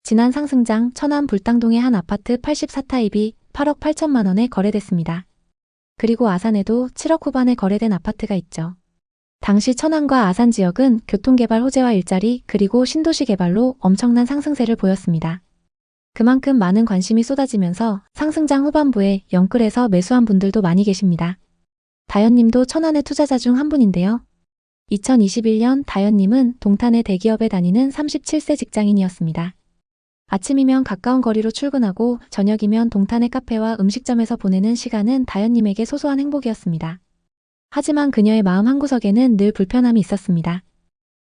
지난 상승장 천안 불당동의 한 아파트 84타입이 8억 8천만 원에 거래됐습니다. 그리고 아산에도 7억 후반에 거래된 아파트가 있죠. 당시 천안과 아산 지역은 교통개발 호재와 일자리 그리고 신도시 개발로 엄청난 상승세를 보였습니다. 그만큼 많은 관심이 쏟아지면서 상승장 후반부에 영끌에서 매수한 분들도 많이 계십니다. 다현님도 천안의 투자자 중 한 분인데요. 2021년 다현님은 동탄의 대기업에 다니는 37세 직장인이었습니다. 아침이면 가까운 거리로 출근하고 저녁이면 동탄의 카페와 음식점에서 보내는 시간은 다현님에게 소소한 행복이었습니다. 하지만 그녀의 마음 한구석에는 늘 불편함이 있었습니다.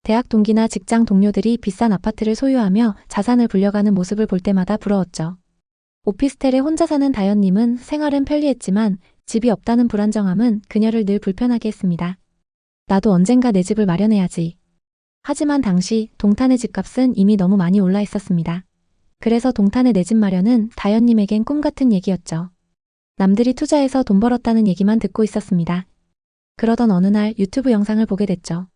대학 동기나 직장 동료들이 비싼 아파트를 소유하며 자산을 불려가는 모습을 볼 때마다 부러웠죠. 오피스텔에 혼자 사는 다현님은 생활은 편리했지만 집이 없다는 불안정함은 그녀를 늘 불편하게 했습니다. 나도 언젠가 내 집을 마련해야지. 하지만 당시 동탄의 집값은 이미 너무 많이 올라 있었습니다. 그래서 동탄의 내 집 마련은 다현님에겐 꿈 같은 얘기였죠. 남들이 투자해서 돈 벌었다는 얘기만 듣고 있었습니다. 그러던 어느 날 유튜브 영상을 보게 됐죠.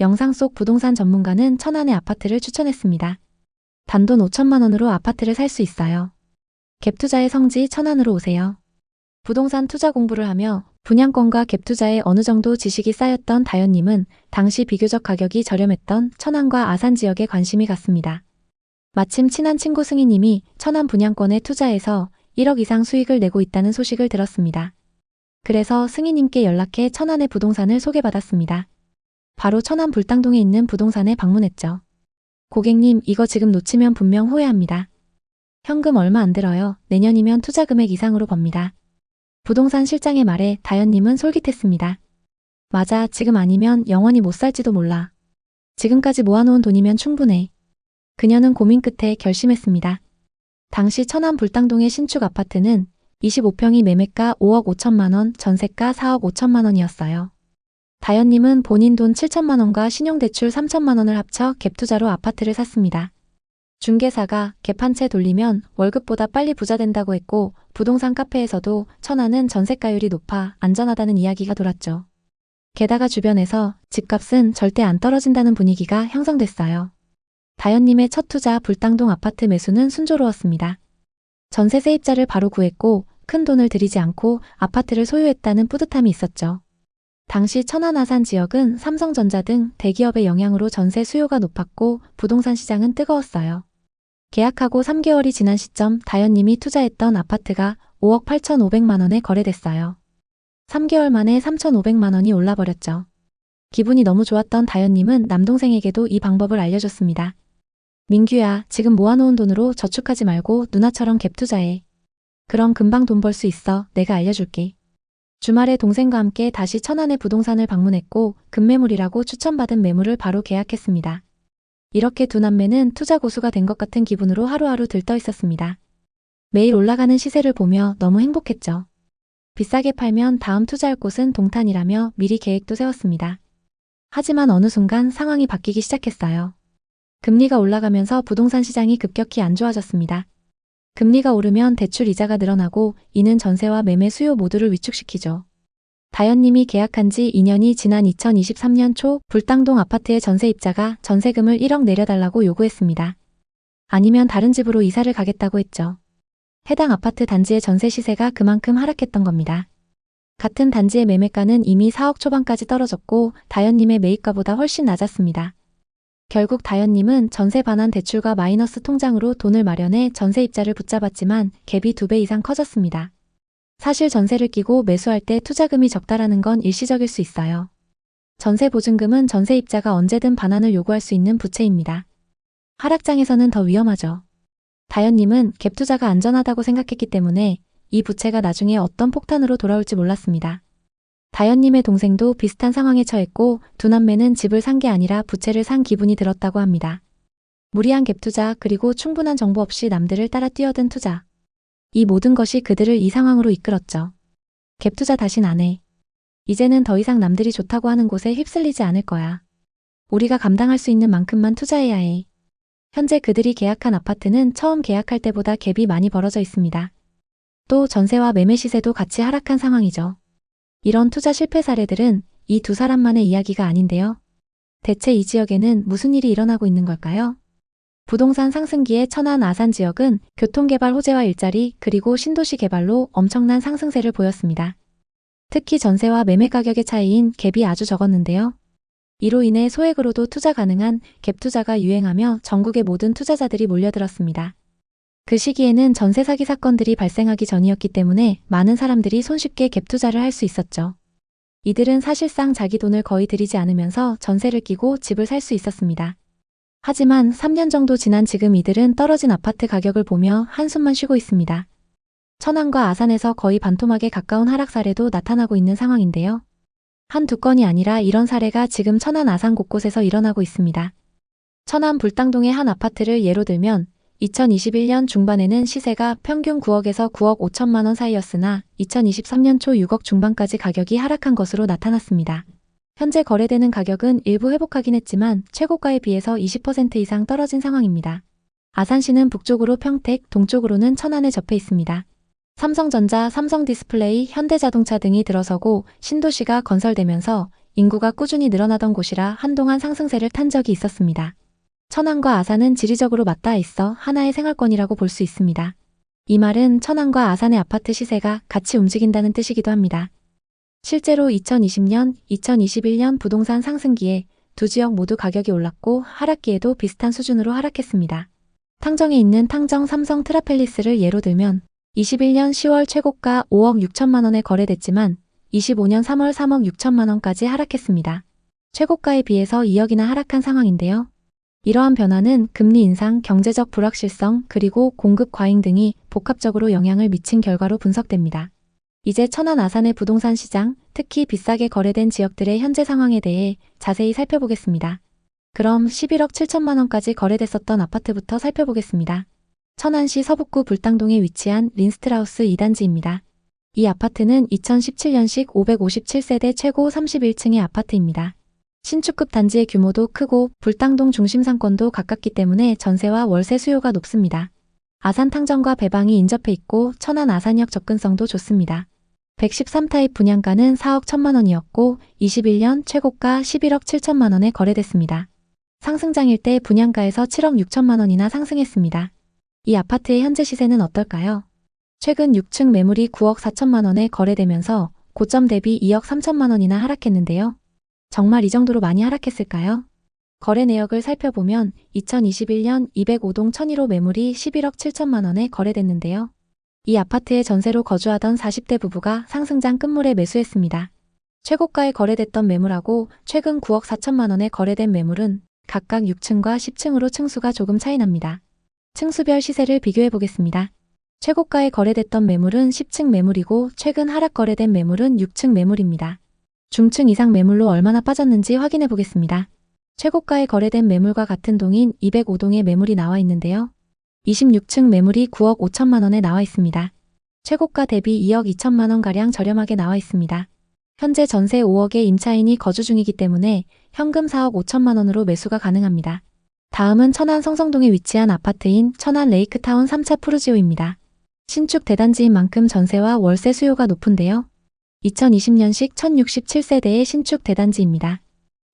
영상 속 부동산 전문가는 천안의 아파트를 추천했습니다. 단돈 5천만 원으로 아파트를 살 수 있어요. 갭투자의 성지 천안으로 오세요. 부동산 투자 공부를 하며 분양권과 갭투자에 어느 정도 지식이 쌓였던 다현님은 당시 비교적 가격이 저렴했던 천안과 아산 지역에 관심이 갔습니다. 마침 친한 친구 승희님이 천안 분양권에 투자해서 1억 이상 수익을 내고 있다는 소식을 들었습니다. 그래서 승희님께 연락해 천안의 부동산을 소개받았습니다. 바로 천안 불당동에 있는 부동산에 방문했죠. 고객님, 이거 지금 놓치면 분명 후회합니다. 현금 얼마 안 들어요. 내년이면 투자 금액 이상으로 법니다. 부동산 실장의 말에 다현님은 솔깃했습니다. 맞아, 지금 아니면 영원히 못 살지도 몰라. 지금까지 모아놓은 돈이면 충분해. 그녀는 고민 끝에 결심했습니다. 당시 천안 불당동의 신축 아파트는 25평이 매매가 5억 5천만 원, 전세가 4억 5천만 원이었어요. 다현님은 본인 돈 7천만 원과 신용대출 3천만 원을 합쳐 갭투자로 아파트를 샀습니다. 중개사가 갭 한 채 돌리면 월급보다 빨리 부자 된다고 했고 부동산 카페에서도 천안은 전세가율이 높아 안전하다는 이야기가 돌았죠. 게다가 주변에서 집값은 절대 안 떨어진다는 분위기가 형성됐어요. 다현님의 첫 투자 불당동 아파트 매수는 순조로웠습니다. 전세 세입자를 바로 구했고 큰 돈을 들이지 않고 아파트를 소유했다는 뿌듯함이 있었죠. 당시 천안 아산 지역은 삼성전자 등 대기업의 영향으로 전세 수요가 높았고 부동산 시장은 뜨거웠어요. 계약하고 3개월이 지난 시점 다현님이 투자했던 아파트가 5억 8,500만 원에 거래됐어요. 3개월 만에 3,500만 원이 올라버렸죠. 기분이 너무 좋았던 다현님은 남동생에게도 이 방법을 알려줬습니다. 민규야, 지금 모아놓은 돈으로 저축하지 말고 누나처럼 갭 투자해. 그럼 금방 돈 벌 수 있어. 내가 알려줄게. 주말에 동생과 함께 다시 천안의 부동산을 방문했고 급매물이라고 추천받은 매물을 바로 계약했습니다. 이렇게 두 남매는 투자 고수가 된 것 같은 기분으로 하루하루 들떠 있었습니다. 매일 올라가는 시세를 보며 너무 행복했죠. 비싸게 팔면 다음 투자할 곳은 동탄이라며 미리 계획도 세웠습니다. 하지만 어느 순간 상황이 바뀌기 시작했어요. 금리가 올라가면서 부동산 시장이 급격히 안 좋아졌습니다. 금리가 오르면 대출 이자가 늘어나고 이는 전세와 매매 수요 모두를 위축시키죠. 다현님이 계약한 지 2년이 지난 2023년 초 불당동 아파트의 전세입자가 전세금을 1억 내려달라고 요구했습니다. 아니면 다른 집으로 이사를 가겠다고 했죠. 해당 아파트 단지의 전세 시세가 그만큼 하락했던 겁니다. 같은 단지의 매매가는 이미 4억 초반까지 떨어졌고 다현님의 매입가보다 훨씬 낮았습니다. 결국 다현님은 전세 반환 대출과 마이너스 통장으로 돈을 마련해 전세입자를 붙잡았지만 갭이 2배 이상 커졌습니다. 사실 전세를 끼고 매수할 때 투자금이 적다라는 건 일시적일 수 있어요. 전세 보증금은 전세입자가 언제든 반환을 요구할 수 있는 부채입니다. 하락장에서는 더 위험하죠. 다현님은 갭 투자가 안전하다고 생각했기 때문에 이 부채가 나중에 어떤 폭탄으로 돌아올지 몰랐습니다. 다현님의 동생도 비슷한 상황에 처했고 두 남매는 집을 산 게 아니라 부채를 산 기분이 들었다고 합니다. 무리한 갭 투자 그리고 충분한 정보 없이 남들을 따라 뛰어든 투자. 이 모든 것이 그들을 이 상황으로 이끌었죠. 갭 투자 다신 안 해. 이제는 더 이상 남들이 좋다고 하는 곳에 휩쓸리지 않을 거야. 우리가 감당할 수 있는 만큼만 투자해야 해. 현재 그들이 계약한 아파트는 처음 계약할 때보다 갭이 많이 벌어져 있습니다. 또 전세와 매매 시세도 같이 하락한 상황이죠. 이런 투자 실패 사례들은 이 두 사람만의 이야기가 아닌데요. 대체 이 지역에는 무슨 일이 일어나고 있는 걸까요? 부동산 상승기의 천안 아산 지역은 교통개발 호재와 일자리 그리고 신도시 개발로 엄청난 상승세를 보였습니다. 특히 전세와 매매 가격의 차이인 갭이 아주 적었는데요. 이로 인해 소액으로도 투자 가능한 갭 투자가 유행하며 전국의 모든 투자자들이 몰려들었습니다. 그 시기에는 전세 사기 사건들이 발생하기 전이었기 때문에 많은 사람들이 손쉽게 갭 투자를 할 수 있었죠. 이들은 사실상 자기 돈을 거의 들이지 않으면서 전세를 끼고 집을 살 수 있었습니다. 하지만 3년 정도 지난 지금 이들은 떨어진 아파트 가격을 보며 한숨만 쉬고 있습니다. 천안과 아산에서 거의 반토막에 가까운 하락 사례도 나타나고 있는 상황인데요. 한두 건이 아니라 이런 사례가 지금 천안 아산 곳곳에서 일어나고 있습니다. 천안 불당동의 한 아파트를 예로 들면 2021년 중반에는 시세가 평균 9억에서 9억 5천만 원 사이였으나 2023년 초 6억 중반까지 가격이 하락한 것으로 나타났습니다. 현재 거래되는 가격은 일부 회복하긴 했지만 최고가에 비해서 20% 이상 떨어진 상황입니다. 아산시는 북쪽으로 평택, 동쪽으로는 천안에 접해 있습니다. 삼성전자, 삼성디스플레이, 현대자동차 등이 들어서고 신도시가 건설되면서 인구가 꾸준히 늘어나던 곳이라 한동안 상승세를 탄 적이 있었습니다. 천안과 아산은 지리적으로 맞닿아 있어 하나의 생활권이라고 볼 수 있습니다. 이 말은 천안과 아산의 아파트 시세가 같이 움직인다는 뜻이기도 합니다. 실제로 2020년, 2021년 부동산 상승기에 두 지역 모두 가격이 올랐고 하락기에도 비슷한 수준으로 하락했습니다. 탕정에 있는 탕정 삼성 트라펠리스를 예로 들면 21년 10월 최고가 5억 6천만 원에 거래됐지만 25년 3월 3억 6천만 원까지 하락했습니다. 최고가에 비해서 2억이나 하락한 상황인데요. 이러한 변화는 금리 인상, 경제적 불확실성, 그리고 공급 과잉 등이 복합적으로 영향을 미친 결과로 분석됩니다. 이제 천안 아산의 부동산 시장, 특히 비싸게 거래된 지역들의 현재 상황에 대해 자세히 살펴보겠습니다. 그럼 11억 7천만 원까지 거래됐었던 아파트부터 살펴보겠습니다. 천안시 서북구 불당동에 위치한 린스트라우스 2단지입니다. 이 아파트는 2017년식 557세대 최고 31층의 아파트입니다. 신축급 단지의 규모도 크고 불당동 중심 상권도 가깝기 때문에 전세와 월세 수요가 높습니다. 아산 탕정과 배방이 인접해 있고 천안 아산역 접근성도 좋습니다. 113타입 분양가는 4억 1천만 원이었고 21년 최고가 11억 7천만 원에 거래됐습니다. 상승장일 때 분양가에서 7억 6천만 원이나 상승했습니다. 이 아파트의 현재 시세는 어떨까요? 최근 6층 매물이 9억 4천만 원에 거래되면서 고점 대비 2억 3천만 원이나 하락했는데요. 정말 이 정도로 많이 하락했을까요? 거래 내역을 살펴보면 2021년 205동 1001호 매물이 11억 7천만 원에 거래됐는데요. 이 아파트에 전세로 거주하던 40대 부부가 상승장 끝물에 매수했습니다. 최고가에 거래됐던 매물하고 최근 9억 4천만 원에 거래된 매물은 각각 6층과 10층으로 층수가 조금 차이 납니다. 층수별 시세를 비교해 보겠습니다. 최고가에 거래됐던 매물은 10층 매물이고 최근 하락 거래된 매물은 6층 매물입니다. 중층 이상 매물로 얼마나 빠졌는지 확인해 보겠습니다. 최고가에 거래된 매물과 같은 동인 205동의 매물이 나와 있는데요. 26층 매물이 9억 5천만 원에 나와 있습니다. 최고가 대비 2억 2천만 원가량 저렴하게 나와 있습니다. 현재 전세 5억의 임차인이 거주 중이기 때문에 현금 4억 5천만 원으로 매수가 가능합니다. 다음은 천안 성성동에 위치한 아파트인 천안 레이크타운 3차 푸르지오입니다. 신축 대단지인 만큼 전세와 월세 수요가 높은데요. 2020년식 1067세대의 신축 대단지입니다.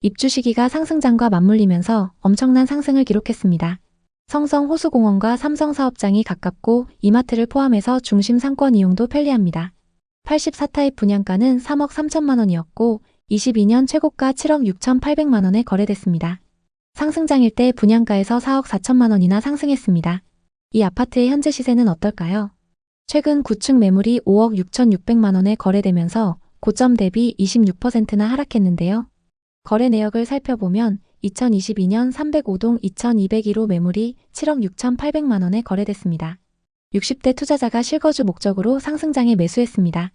입주 시기가 상승장과 맞물리면서 엄청난 상승을 기록했습니다. 성성 호수공원과 삼성사업장이 가깝고 이마트를 포함해서 중심 상권 이용도 편리합니다. 84타입 분양가는 3억 3천만 원이었고 22년 최고가 7억 6천8백만 원에 거래됐습니다. 상승장일 때 분양가에서 4억 4천만 원이나 상승했습니다. 이 아파트의 현재 시세는 어떨까요? 최근 9층 매물이 5억 6천6백만 원에 거래되면서 고점 대비 26%나 하락했는데요. 거래 내역을 살펴보면 2022년 305동 2201호 매물이 7억 6천8백만 원에 거래됐습니다. 60대 투자자가 실거주 목적으로 상승장에 매수했습니다.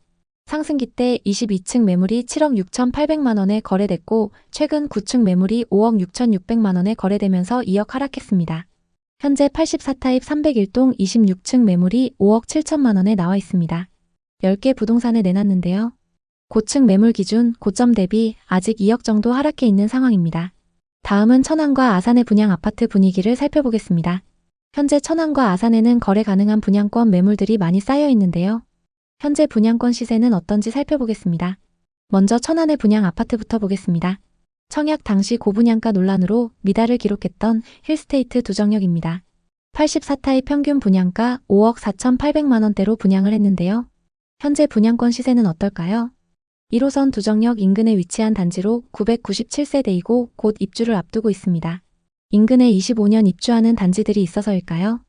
상승기 때 22층 매물이 7억 6천8백만 원에 거래됐고 최근 9층 매물이 5억 6천6백만 원에 거래되면서 2억 하락했습니다. 현재 84타입 301동 26층 매물이 5억 7천만 원에 나와 있습니다. 10개 부동산에 내놨는데요. 고층 매물 기준 고점 대비 아직 2억 정도 하락해 있는 상황입니다. 다음은 천안과 아산의 분양 아파트 분위기를 살펴보겠습니다. 현재 천안과 아산에는 거래 가능한 분양권 매물들이 많이 쌓여 있는데요. 현재 분양권 시세는 어떤지 살펴보겠습니다. 먼저 천안의 분양 아파트부터 보겠습니다. 청약 당시 고분양가 논란으로 미달을 기록했던 힐스테이트 두정역입니다. 84타입 평균 분양가 5억 4,800만 원대로 분양을 했는데요. 현재 분양권 시세는 어떨까요? 1호선 두정역 인근에 위치한 단지로 997세대이고 곧 입주를 앞두고 있습니다. 인근에 25년 입주하는 단지들이 있어서일까요?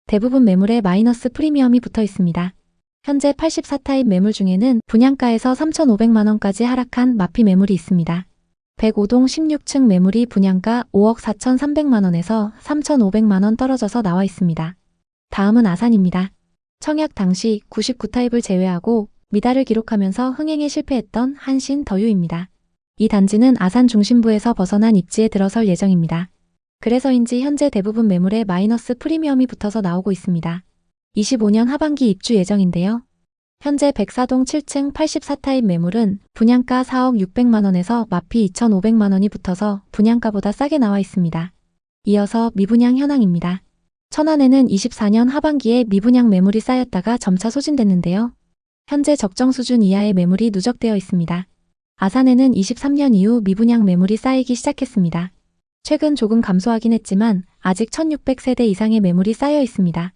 대부분 매물에 마이너스 프리미엄이 붙어 있습니다. 현재 84타입 매물 중에는 분양가에서 3,500만 원까지 하락한 마피 매물이 있습니다. 105동 16층 매물이 분양가 5억 4,300만 원에서 3,500만 원 떨어져서 나와 있습니다. 다음은 아산입니다. 청약 당시 99타입을 제외하고 미달을 기록하면서 흥행에 실패했던 한신 더유입니다. 이 단지는 아산 중심부에서 벗어난 입지에 들어설 예정입니다. 그래서인지 현재 대부분 매물에 마이너스 프리미엄이 붙어서 나오고 있습니다. 25년 하반기 입주 예정인데요. 현재 104동 7층 84타입 매물은 분양가 4억 600만 원에서 마피 2,500만 원이 붙어서 분양가보다 싸게 나와 있습니다. 이어서 미분양 현황입니다. 천안에는 24년 하반기에 미분양 매물이 쌓였다가 점차 소진됐는데요. 현재 적정 수준 이하의 매물이 누적되어 있습니다. 아산에는 23년 이후 미분양 매물이 쌓이기 시작했습니다. 최근 조금 감소하긴 했지만 아직 1,600세대 이상의 매물이 쌓여 있습니다.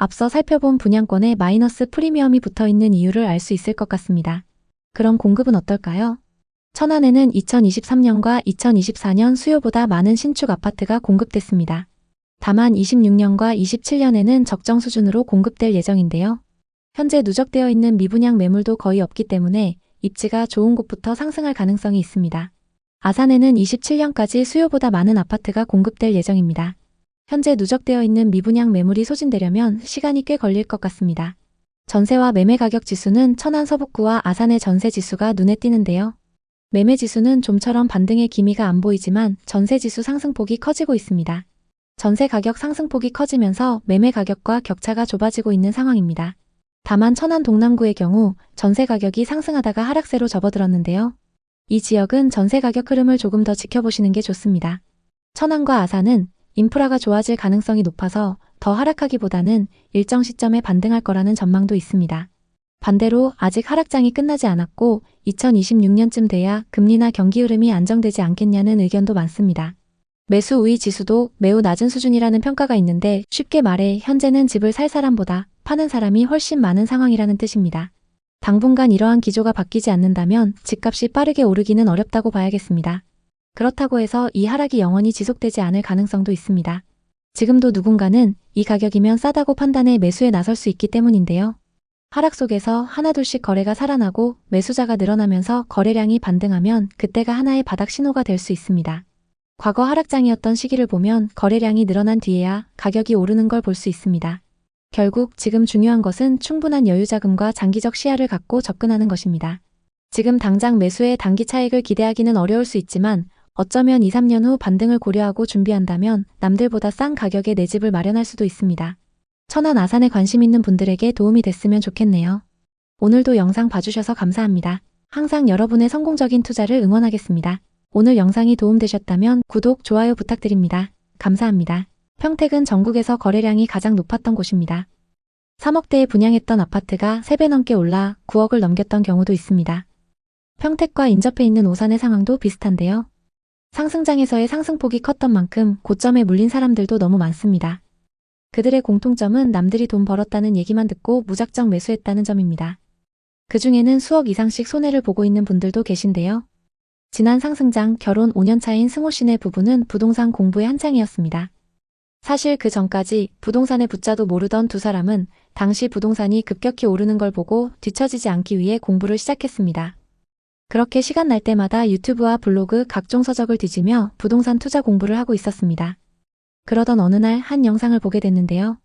앞서 살펴본 분양권에 마이너스 프리미엄이 붙어있는 이유를 알 수 있을 것 같습니다. 그럼 공급은 어떨까요? 천안에는 2023년과 2024년 수요보다 많은 신축 아파트가 공급됐습니다. 다만 26년과 27년에는 적정 수준으로 공급될 예정인데요. 현재 누적되어 있는 미분양 매물도 거의 없기 때문에 입지가 좋은 곳부터 상승할 가능성이 있습니다. 아산에는 27년까지 수요보다 많은 아파트가 공급될 예정입니다. 현재 누적되어 있는 미분양 매물이 소진되려면 시간이 꽤 걸릴 것 같습니다. 전세와 매매 가격 지수는 천안 서북구와 아산의 전세 지수가 눈에 띄는데요. 매매 지수는 좀처럼 반등의 기미가 안 보이지만 전세 지수 상승폭이 커지고 있습니다. 전세 가격 상승폭이 커지면서 매매 가격과 격차가 좁아지고 있는 상황입니다. 다만 천안 동남구의 경우 전세 가격이 상승하다가 하락세로 접어들었는데요. 이 지역은 전세 가격 흐름을 조금 더 지켜보시는 게 좋습니다. 천안과 아산은 인프라가 좋아질 가능성이 높아서 더 하락하기보다는 일정 시점에 반등할 거라는 전망도 있습니다. 반대로 아직 하락장이 끝나지 않았고 2026년쯤 돼야 금리나 경기 흐름이 안정되지 않겠냐는 의견도 많습니다. 매수 우위 지수도 매우 낮은 수준이라는 평가가 있는데 쉽게 말해 현재는 집을 살 사람보다 파는 사람이 훨씬 많은 상황이라는 뜻입니다. 당분간 이러한 기조가 바뀌지 않는다면 집값이 빠르게 오르기는 어렵다고 봐야겠습니다. 그렇다고 해서 이 하락이 영원히 지속되지 않을 가능성도 있습니다. 지금도 누군가는 이 가격이면 싸다고 판단해 매수에 나설 수 있기 때문인데요. 하락 속에서 하나둘씩 거래가 살아나고 매수자가 늘어나면서 거래량이 반등하면 그때가 하나의 바닥 신호가 될 수 있습니다. 과거 하락장이었던 시기를 보면 거래량이 늘어난 뒤에야 가격이 오르는 걸 볼 수 있습니다. 결국 지금 중요한 것은 충분한 여유자금과 장기적 시야를 갖고 접근하는 것입니다. 지금 당장 매수에 단기 차익을 기대하기는 어려울 수 있지만 어쩌면 2, 3년 후 반등을 고려하고 준비한다면 남들보다 싼 가격에 내 집을 마련할 수도 있습니다. 천안 아산에 관심 있는 분들에게 도움이 됐으면 좋겠네요. 오늘도 영상 봐주셔서 감사합니다. 항상 여러분의 성공적인 투자를 응원하겠습니다. 오늘 영상이 도움되셨다면 구독, 좋아요 부탁드립니다. 감사합니다. 평택은 전국에서 거래량이 가장 높았던 곳입니다. 3억대에 분양했던 아파트가 3배 넘게 올라 9억을 넘겼던 경우도 있습니다. 평택과 인접해 있는 오산의 상황도 비슷한데요. 상승장에서의 상승폭이 컸던 만큼 고점에 물린 사람들도 너무 많습니다. 그들의 공통점은 남들이 돈 벌었다는 얘기만 듣고 무작정 매수했다는 점입니다. 그 중에는 수억 이상씩 손해를 보고 있는 분들도 계신데요. 지난 상승장 결혼 5년 차인 승호 씨네 부부는 부동산 공부의 한창이었습니다. 사실 그 전까지 부동산의 부자도 모르던 두 사람은 당시 부동산이 급격히 오르는 걸 보고 뒤처지지 않기 위해 공부를 시작했습니다. 그렇게 시간 날 때마다 유튜브와 블로그 각종 서적을 뒤지며 부동산 투자 공부를 하고 있었습니다. 그러던 어느 날 한 영상을 보게 됐는데요.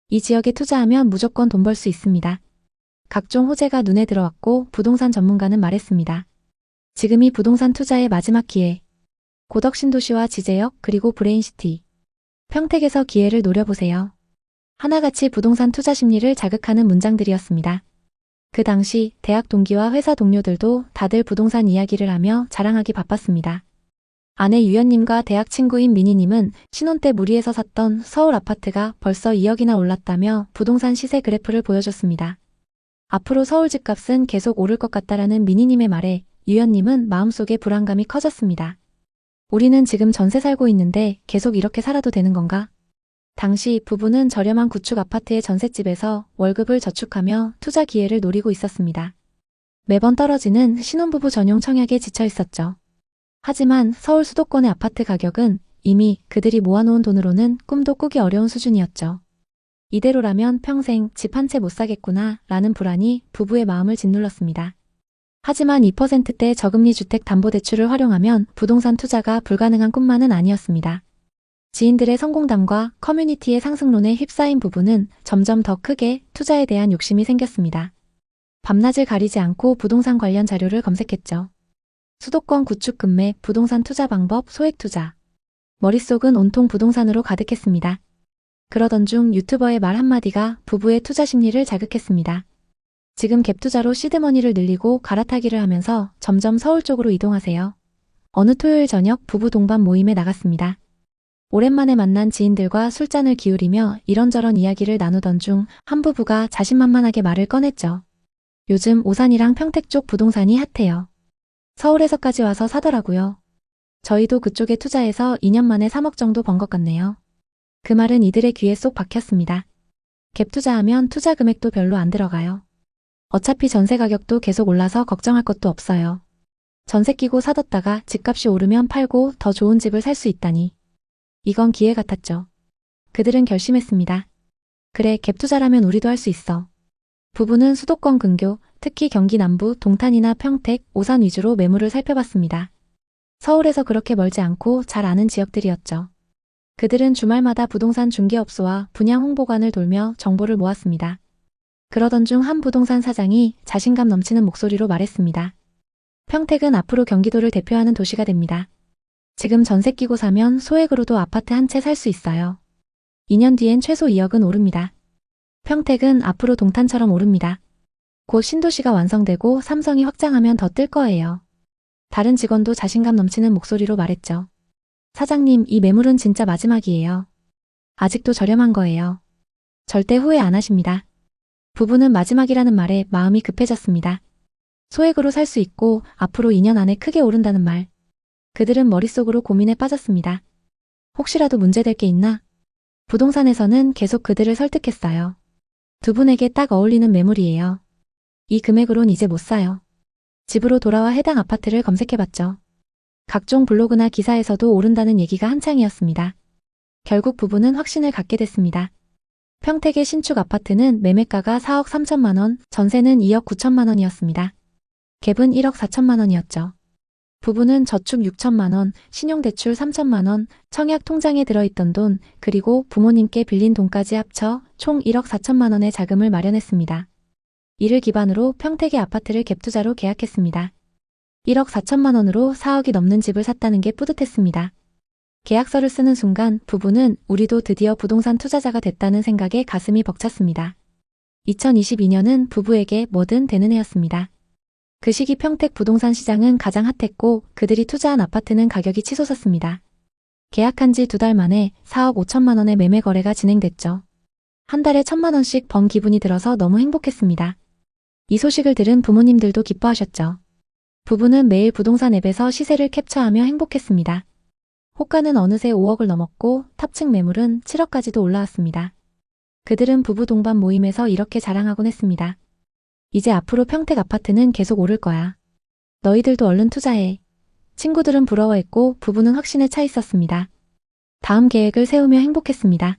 이 지역에 투자하면 무조건 돈 벌 수 있습니다. 각종 호재가 눈에 들어왔고 부동산 전문가는 말했습니다. 지금이 부동산 투자의 마지막 기회. 고덕 신도시와 지제역 그리고 브레인시티. 평택에서 기회를 노려보세요. 하나같이 부동산 투자 심리를 자극하는 문장들이었습니다. 그 당시 대학 동기와 회사 동료들도 다들 부동산 이야기를 하며 자랑하기 바빴습니다. 아내 유연님과 대학 친구인 미니님은 신혼 때 무리해서 샀던 서울 아파트가 벌써 2억이나 올랐다며 부동산 시세 그래프를 보여줬습니다. 앞으로 서울 집값은 계속 오를 것 같다라는 미니님의 말에 유연님은 마음속에 불안감이 커졌습니다. 우리는 지금 전세 살고 있는데 계속 이렇게 살아도 되는 건가? 당시 부부는 저렴한 구축 아파트의 전셋집에서 월급을 저축하며 투자 기회를 노리고 있었습니다. 매번 떨어지는 신혼부부 전용 청약에 지쳐 있었죠. 하지만 서울 수도권의 아파트 가격은 이미 그들이 모아놓은 돈으로는 꿈도 꾸기 어려운 수준이었죠. 이대로라면 평생 집 한 채 못 사겠구나 라는 불안이 부부의 마음을 짓눌렀습니다. 하지만 2%대 저금리 주택담보대출을 활용하면 부동산 투자가 불가능한 꿈만은 아니었습니다. 지인들의 성공담과 커뮤니티의 상승론에 휩싸인 부부는 점점 더 크게 투자에 대한 욕심이 생겼습니다. 밤낮을 가리지 않고 부동산 관련 자료를 검색했죠. 수도권 구축 급매, 부동산 투자 방법, 소액 투자. 머릿속은 온통 부동산으로 가득했습니다. 그러던 중 유튜버의 말 한마디가 부부의 투자 심리를 자극했습니다. 지금 갭 투자로 시드머니를 늘리고 갈아타기를 하면서 점점 서울 쪽으로 이동하세요. 어느 토요일 저녁 부부 동반 모임에 나갔습니다. 오랜만에 만난 지인들과 술잔을 기울이며 이런저런 이야기를 나누던 중 한 부부가 자신만만하게 말을 꺼냈죠. 요즘 오산이랑 평택 쪽 부동산이 핫해요. 서울에서까지 와서 사더라고요. 저희도 그쪽에 투자해서 2년 만에 3억 정도 번 것 같네요. 그 말은 이들의 귀에 쏙 박혔습니다. 갭 투자하면 투자 금액도 별로 안 들어가요. 어차피 전세 가격도 계속 올라서 걱정할 것도 없어요. 전세 끼고 사뒀다가 집값이 오르면 팔고 더 좋은 집을 살 수 있다니. 이건 기회 같았죠. 그들은 결심했습니다. 그래, 갭 투자라면 우리도 할 수 있어. 부부는 수도권 근교, 특히 경기 남부, 동탄이나 평택, 오산 위주로 매물을 살펴봤습니다. 서울에서 그렇게 멀지 않고 잘 아는 지역들이었죠. 그들은 주말마다 부동산 중개업소와 분양 홍보관을 돌며 정보를 모았습니다. 그러던 중 한 부동산 사장이 자신감 넘치는 목소리로 말했습니다. 평택은 앞으로 경기도를 대표하는 도시가 됩니다. 지금 전세 끼고 사면 소액으로도 아파트 한 채 살 수 있어요. 2년 뒤엔 최소 2억은 오릅니다. 평택은 앞으로 동탄처럼 오릅니다. 곧 신도시가 완성되고 삼성이 확장하면 더 뜰 거예요. 다른 직원도 자신감 넘치는 목소리로 말했죠. 사장님, 이 매물은 진짜 마지막이에요. 아직도 저렴한 거예요. 절대 후회 안 하십니다. 부부는 마지막이라는 말에 마음이 급해졌습니다. 소액으로 살 수 있고 앞으로 2년 안에 크게 오른다는 말. 그들은 머릿속으로 고민에 빠졌습니다. 혹시라도 문제될 게 있나? 부동산에서는 계속 그들을 설득했어요. 두 분에게 딱 어울리는 매물이에요. 이 금액으론 이제 못 사요. 집으로 돌아와 해당 아파트를 검색해봤죠. 각종 블로그나 기사에서도 오른다는 얘기가 한창이었습니다. 결국 부부는 확신을 갖게 됐습니다. 평택의 신축 아파트는 매매가가 4억 3천만 원, 전세는 2억 9천만 원이었습니다. 갭은 1억 4천만 원이었죠. 부부는 저축 6천만 원, 신용대출 3천만 원, 청약 통장에 들어있던 돈, 그리고 부모님께 빌린 돈까지 합쳐 총 1억 4천만 원의 자금을 마련했습니다. 이를 기반으로 평택의 아파트를 갭투자로 계약했습니다. 1억 4천만 원으로 4억이 넘는 집을 샀다는 게 뿌듯했습니다. 계약서를 쓰는 순간 부부는 우리도 드디어 부동산 투자자가 됐다는 생각에 가슴이 벅찼습니다. 2022년은 부부에게 뭐든 되는 해였습니다. 그 시기 평택 부동산 시장은 가장 핫했고 그들이 투자한 아파트는 가격이 치솟았습니다. 계약한 지 2달 만에 4억 5천만 원의 매매 거래가 진행됐죠. 한 달에 1,000만 원씩 번 기분이 들어서 너무 행복했습니다. 이 소식을 들은 부모님들도 기뻐하셨죠. 부부는 매일 부동산 앱에서 시세를 캡처하며 행복했습니다. 호가는 어느새 5억을 넘었고 탑층 매물은 7억까지도 올라왔습니다. 그들은 부부 동반 모임에서 이렇게 자랑하곤 했습니다. 이제 앞으로 평택 아파트는 계속 오를 거야. 너희들도 얼른 투자해. 친구들은 부러워했고 부부는 확신에 차 있었습니다. 다음 계획을 세우며 행복했습니다.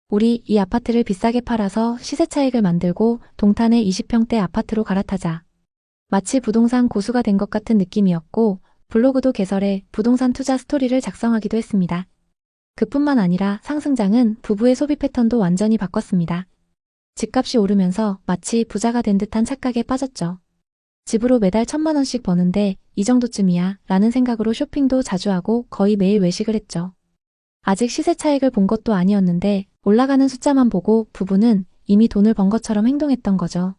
우리 이 아파트를 비싸게 팔아서 시세 차익을 만들고 동탄의 20평대 아파트로 갈아타자. 마치 부동산 고수가 된 것 같은 느낌이었고 블로그도 개설해 부동산 투자 스토리를 작성하기도 했습니다. 그뿐만 아니라 상승장은 부부의 소비 패턴도 완전히 바꿨습니다. 집값이 오르면서 마치 부자가 된 듯한 착각에 빠졌죠. 집으로 매달 1,000만 원씩 버는데 이 정도쯤이야 라는 생각으로 쇼핑도 자주 하고 거의 매일 외식을 했죠. 아직 시세 차익을 본 것도 아니었는데 올라가는 숫자만 보고 부부는 이미 돈을 번 것처럼 행동했던 거죠.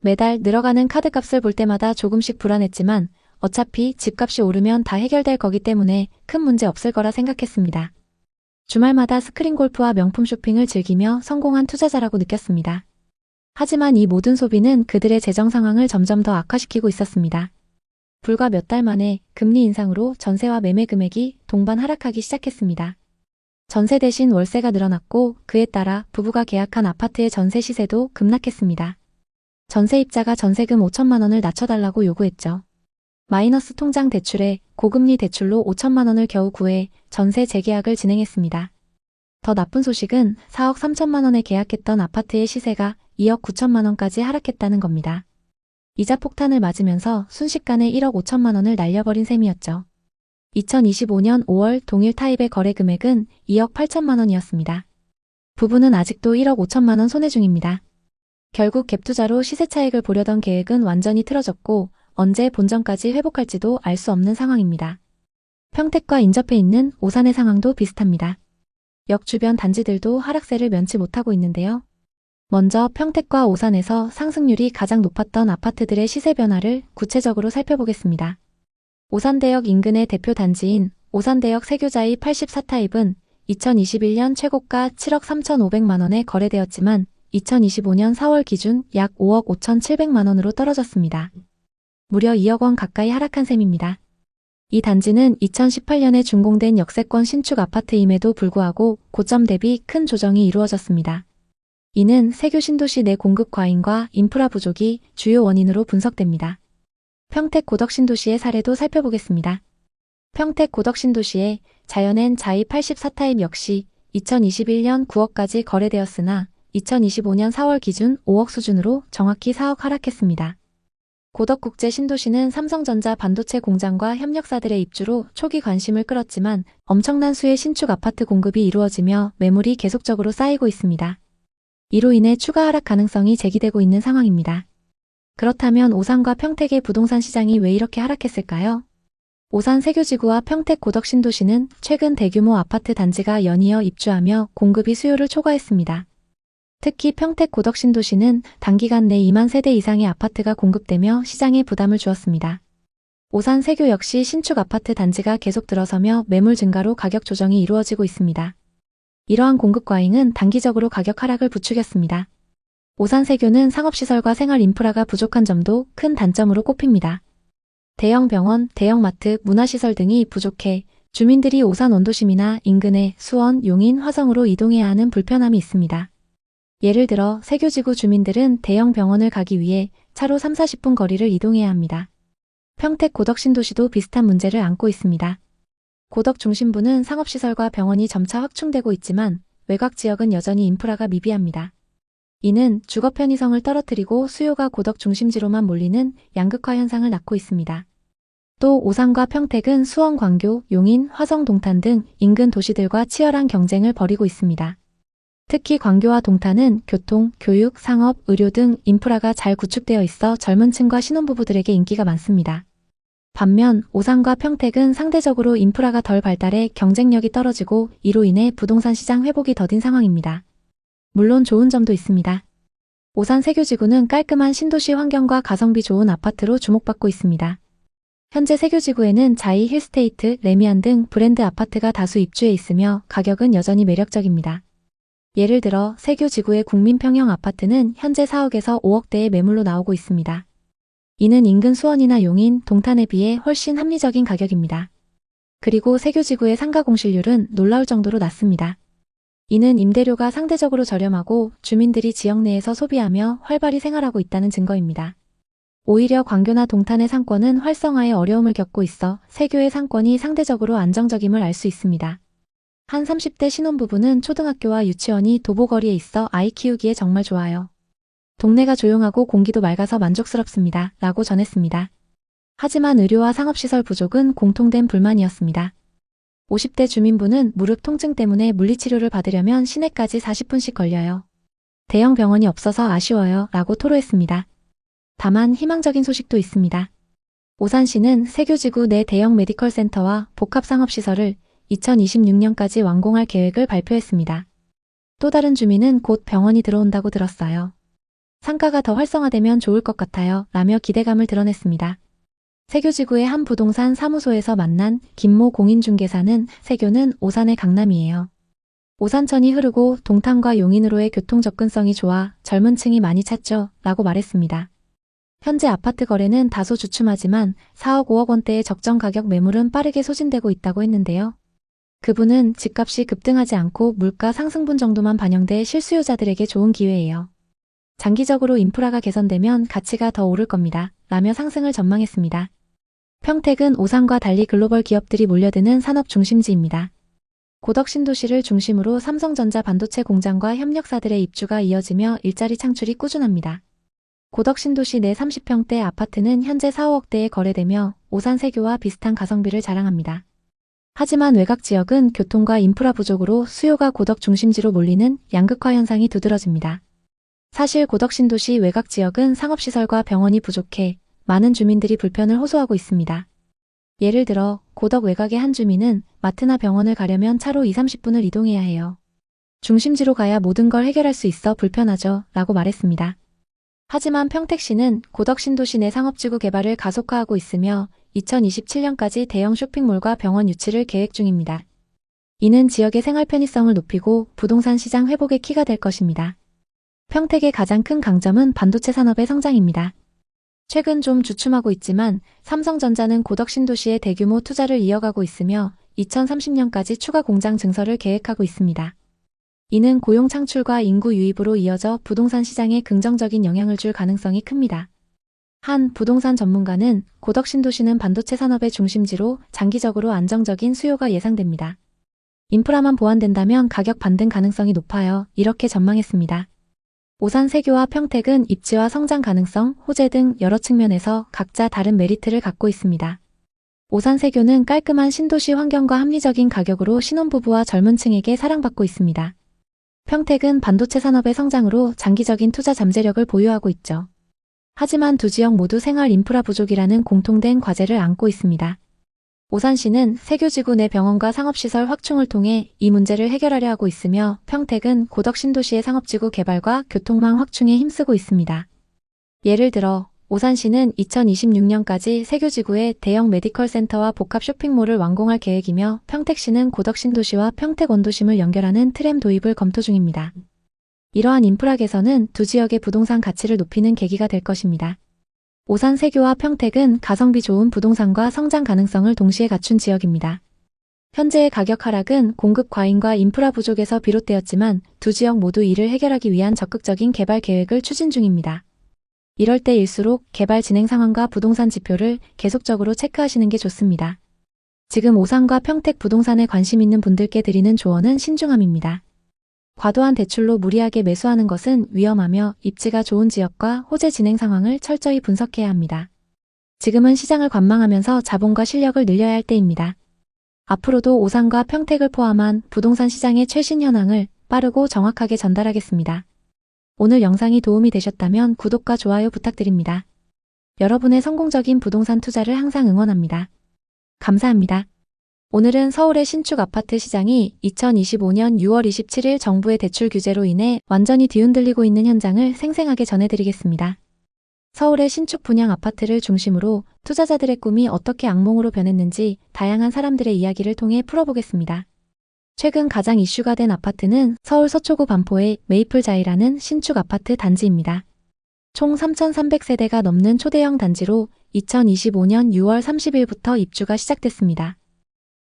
매달 늘어가는 카드값을 볼 때마다 조금씩 불안했지만 어차피 집값이 오르면 다 해결될 거기 때문에 큰 문제 없을 거라 생각했습니다. 주말마다 스크린 골프와 명품 쇼핑을 즐기며 성공한 투자자라고 느꼈습니다. 하지만 이 모든 소비는 그들의 재정 상황을 점점 더 악화시키고 있었습니다. 불과 몇 달 만에 금리 인상으로 전세와 매매 금액이 동반 하락하기 시작했습니다. 전세 대신 월세가 늘어났고 그에 따라 부부가 계약한 아파트의 전세 시세도 급락했습니다. 전세입자가 전세금 5천만 원을 낮춰달라고 요구했죠. 마이너스 통장 대출에 고금리 대출로 5천만 원을 겨우 구해 전세 재계약을 진행했습니다. 더 나쁜 소식은 4억 3천만 원에 계약했던 아파트의 시세가 2억 9천만 원까지 하락했다는 겁니다. 이자 폭탄을 맞으면서 순식간에 1억 5천만 원을 날려버린 셈이었죠. 2025년 5월 동일 타입의 거래 금액은 2억 8천만 원이었습니다. 부부는 아직도 1억 5천만 원 손해 중입니다. 결국 갭투자로 시세 차익을 보려던 계획은 완전히 틀어졌고 언제 본전까지 회복할지도 알 수 없는 상황입니다. 평택과 인접해 있는 오산의 상황도 비슷합니다. 역 주변 단지들도 하락세를 면치 못하고 있는데요. 먼저 평택과 오산에서 상승률이 가장 높았던 아파트들의 시세 변화를 구체적으로 살펴보겠습니다. 오산대역 인근의 대표 단지인 오산대역 세교자이 84타입은 2021년 최고가 7억 3,500만 원에 거래되었지만 2025년 4월 기준 약 5억 5,700만 원으로 떨어졌습니다. 무려 2억 원 가까이 하락한 셈입니다. 이 단지는 2018년에 준공된 역세권 신축 아파트임에도 불구하고 고점 대비 큰 조정이 이루어졌습니다. 이는 세교 신도시 내 공급 과잉과 인프라 부족이 주요 원인으로 분석됩니다. 평택 고덕 신도시의 사례도 살펴보겠습니다. 평택 고덕 신도시의 자연엔 자이 84타입 역시 2021년 9억까지 거래되었으나 2025년 4월 기준 5억 수준으로 정확히 4억 하락했습니다. 고덕국제 신도시는 삼성전자 반도체 공장과 협력사들의 입주로 초기 관심을 끌었지만 엄청난 수의 신축 아파트 공급이 이루어지며 매물이 계속적으로 쌓이고 있습니다. 이로 인해 추가 하락 가능성이 제기되고 있는 상황입니다. 그렇다면 오산과 평택의 부동산 시장이 왜 이렇게 하락했을까요? 오산 세교지구와 평택 고덕 신도시는 최근 대규모 아파트 단지가 연이어 입주하며 공급이 수요를 초과했습니다. 특히 평택 고덕 신도시는 단기간 내 2만 세대 이상의 아파트가 공급되며 시장에 부담을 주었습니다. 오산 세교 역시 신축 아파트 단지가 계속 들어서며 매물 증가로 가격 조정이 이루어지고 있습니다. 이러한 공급 과잉은 단기적으로 가격 하락을 부추겼습니다. 오산 세교는 상업시설과 생활 인프라가 부족한 점도 큰 단점으로 꼽힙니다. 대형 병원, 대형 마트, 문화시설 등이 부족해 주민들이 오산 원도심이나 인근의 수원, 용인, 화성으로 이동해야 하는 불편함이 있습니다. 예를 들어 세교지구 주민들은 대형 병원을 가기 위해 차로 3-40분 거리를 이동해야 합니다. 평택 고덕 신도시도 비슷한 문제를 안고 있습니다. 고덕 중심부는 상업시설과 병원이 점차 확충되고 있지만 외곽 지역은 여전히 인프라가 미비합니다. 이는 주거 편의성을 떨어뜨리고 수요가 고덕 중심지로만 몰리는 양극화 현상을 낳고 있습니다. 또 오산과 평택은 수원, 광교, 용인, 화성, 동탄 등 인근 도시들과 치열한 경쟁을 벌이고 있습니다. 특히 광교와 동탄은 교통, 교육, 상업, 의료 등 인프라가 잘 구축되어 있어 젊은 층과 신혼부부들에게 인기가 많습니다. 반면 오산과 평택은 상대적으로 인프라가 덜 발달해 경쟁력이 떨어지고 이로 인해 부동산 시장 회복이 더딘 상황입니다. 물론 좋은 점도 있습니다. 오산 세교지구는 깔끔한 신도시 환경과 가성비 좋은 아파트로 주목받고 있습니다. 현재 세교지구에는 자이, 힐스테이트, 레미안 등 브랜드 아파트가 다수 입주해 있으며 가격은 여전히 매력적입니다. 예를 들어 세교지구의 국민평형 아파트는 현재 4억에서 5억대의 매물로 나오고 있습니다. 이는 인근 수원이나 용인, 동탄에 비해 훨씬 합리적인 가격입니다. 그리고 세교지구의 상가 공실률은 놀라울 정도로 낮습니다. 이는 임대료가 상대적으로 저렴하고 주민들이 지역 내에서 소비하며 활발히 생활하고 있다는 증거입니다. 오히려 광교나 동탄의 상권은 활성화에 어려움을 겪고 있어 세교의 상권이 상대적으로 안정적임을 알 수 있습니다. 한 30대 신혼부부는 초등학교와 유치원이 도보거리에 있어 아이 키우기에 정말 좋아요. 동네가 조용하고 공기도 맑아서 만족스럽습니다. 라고 전했습니다. 하지만 의료와 상업시설 부족은 공통된 불만이었습니다. 50대 주민부는 무릎 통증 때문에 물리치료를 받으려면 시내까지 40분씩 걸려요. 대형 병원이 없어서 아쉬워요. 라고 토로했습니다. 다만 희망적인 소식도 있습니다. 오산시는 세교지구 내 대형 메디컬 센터와 복합상업시설을 2026년까지 완공할 계획을 발표했습니다. 또 다른 주민은 곧 병원이 들어온다고 들었어요. 상가가 더 활성화되면 좋을 것 같아요. 라며 기대감을 드러냈습니다. 세교지구의 한 부동산 사무소에서 만난 김모 공인중개사는 세교는 오산의 강남이에요. 오산천이 흐르고 동탄과 용인으로의 교통 접근성이 좋아 젊은 층이 많이 찾죠. 라고 말했습니다. 현재 아파트 거래는 다소 주춤하지만 4억 5억 원대의 적정 가격 매물은 빠르게 소진되고 있다고 했는데요. 그분은 집값이 급등하지 않고 물가 상승분 정도만 반영돼 실수요자들에게 좋은 기회예요. 장기적으로 인프라가 개선되면 가치가 더 오를 겁니다. 라며 상승을 전망했습니다. 평택은 오산과 달리 글로벌 기업들이 몰려드는 산업 중심지입니다. 고덕 신도시를 중심으로 삼성전자 반도체 공장과 협력사들의 입주가 이어지며 일자리 창출이 꾸준합니다. 고덕 신도시 내 30평대 아파트는 현재 4, 5억대에 거래되며 오산 세교와 비슷한 가성비를 자랑합니다. 하지만 외곽 지역은 교통과 인프라 부족으로 수요가 고덕 중심지로 몰리는 양극화 현상이 두드러집니다. 사실 고덕 신도시 외곽 지역은 상업시설과 병원이 부족해 많은 주민들이 불편을 호소하고 있습니다. 예를 들어 고덕 외곽의 한 주민은 마트나 병원을 가려면 차로 2~30분을 이동해야 해요. 중심지로 가야 모든 걸 해결할 수 있어 불편하죠 라고 말했습니다. 하지만 평택시는 고덕 신도시 내 상업지구 개발을 가속화하고 있으며 2027년까지 대형 쇼핑몰과 병원 유치를 계획 중입니다. 이는 지역의 생활 편의성을 높이고 부동산 시장 회복의 키가 될 것입니다. 평택의 가장 큰 강점은 반도체 산업의 성장입니다. 최근 좀 주춤하고 있지만 삼성전자는 고덕 신도시에 대규모 투자를 이어가고 있으며 2030년까지 추가 공장 증설을 계획하고 있습니다. 이는 고용 창출과 인구 유입으로 이어져 부동산 시장에 긍정적인 영향을 줄 가능성이 큽니다. 한 부동산 전문가는 고덕 신도시는 반도체 산업의 중심지로 장기적으로 안정적인 수요가 예상됩니다. 인프라만 보완된다면 가격 반등 가능성이 높아요. 이렇게 전망했습니다. 오산 세교와 평택은 입지와 성장 가능성, 호재 등 여러 측면에서 각자 다른 메리트를 갖고 있습니다. 오산 세교는 깔끔한 신도시 환경과 합리적인 가격으로 신혼부부와 젊은 층에게 사랑받고 있습니다. 평택은 반도체 산업의 성장으로 장기적인 투자 잠재력을 보유하고 있죠. 하지만 두 지역 모두 생활 인프라 부족이라는 공통된 과제를 안고 있습니다. 오산시는 세교지구 내 병원과 상업시설 확충을 통해 이 문제를 해결하려 하고 있으며 평택은 고덕 신도시의 상업지구 개발과 교통망 확충에 힘쓰고 있습니다. 예를 들어 오산시는 2026년까지 세교지구에 대형 메디컬 센터와 복합 쇼핑몰을 완공할 계획이며 평택시는 고덕 신도시와 평택 원도심을 연결하는 트램 도입을 검토 중입니다. 이러한 인프라 개선은 두 지역의 부동산 가치를 높이는 계기가 될 것입니다. 오산 세교와 평택은 가성비 좋은 부동산과 성장 가능성을 동시에 갖춘 지역입니다. 현재의 가격 하락은 공급 과잉과 인프라 부족에서 비롯되었지만 두 지역 모두 이를 해결하기 위한 적극적인 개발 계획을 추진 중입니다. 이럴 때일수록 개발 진행 상황과 부동산 지표를 계속적으로 체크하시는 게 좋습니다. 지금 오산과 평택 부동산에 관심 있는 분들께 드리는 조언은 신중함입니다. 과도한 대출로 무리하게 매수하는 것은 위험하며 입지가 좋은 지역과 호재 진행 상황을 철저히 분석해야 합니다. 지금은 시장을 관망하면서 자본과 실력을 늘려야 할 때입니다. 앞으로도 오산과 평택을 포함한 부동산 시장의 최신 현황을 빠르고 정확하게 전달하겠습니다. 오늘 영상이 도움이 되셨다면 구독과 좋아요 부탁드립니다. 여러분의 성공적인 부동산 투자를 항상 응원합니다. 감사합니다. 오늘은 서울의 신축 아파트 시장이 2025년 6월 27일 정부의 대출 규제로 인해 완전히 뒤흔들리고 있는 현장을 생생하게 전해드리겠습니다. 서울의 신축 분양 아파트를 중심으로 투자자들의 꿈이 어떻게 악몽으로 변했는지 다양한 사람들의 이야기를 통해 풀어보겠습니다. 최근 가장 이슈가 된 아파트는 서울 서초구 반포의 메이플자이라는 신축 아파트 단지입니다. 총 3,300세대가 넘는 초대형 단지로 2025년 6월 30일부터 입주가 시작됐습니다.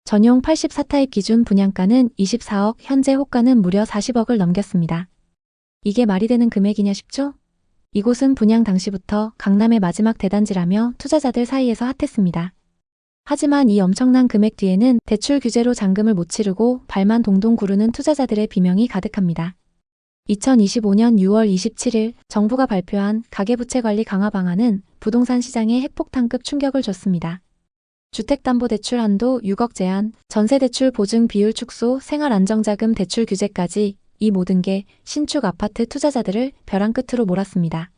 전용 84타입 기준 분양가는 24억, 현재 호가는 무려 40억을 넘겼습니다. 이게 말이 되는 금액이냐 싶죠? 이곳은 분양 당시부터 강남의 마지막 대단지라며 투자자들 사이에서 핫했습니다. 하지만 이 엄청난 금액 뒤에는 대출 규제로 잔금을 못 치르고 발만 동동 구르는 투자자들의 비명이 가득합니다. 2025년 6월 27일 정부가 발표한 가계부채관리 강화 방안은 부동산 시장에 핵폭탄급 충격을 줬습니다. 주택담보대출 한도 6억 제한, 전세대출 보증 비율 축소, 생활안정자금 대출 규제까지 이 모든 게 신축 아파트 투자자들을 벼랑 끝으로 몰았습니다.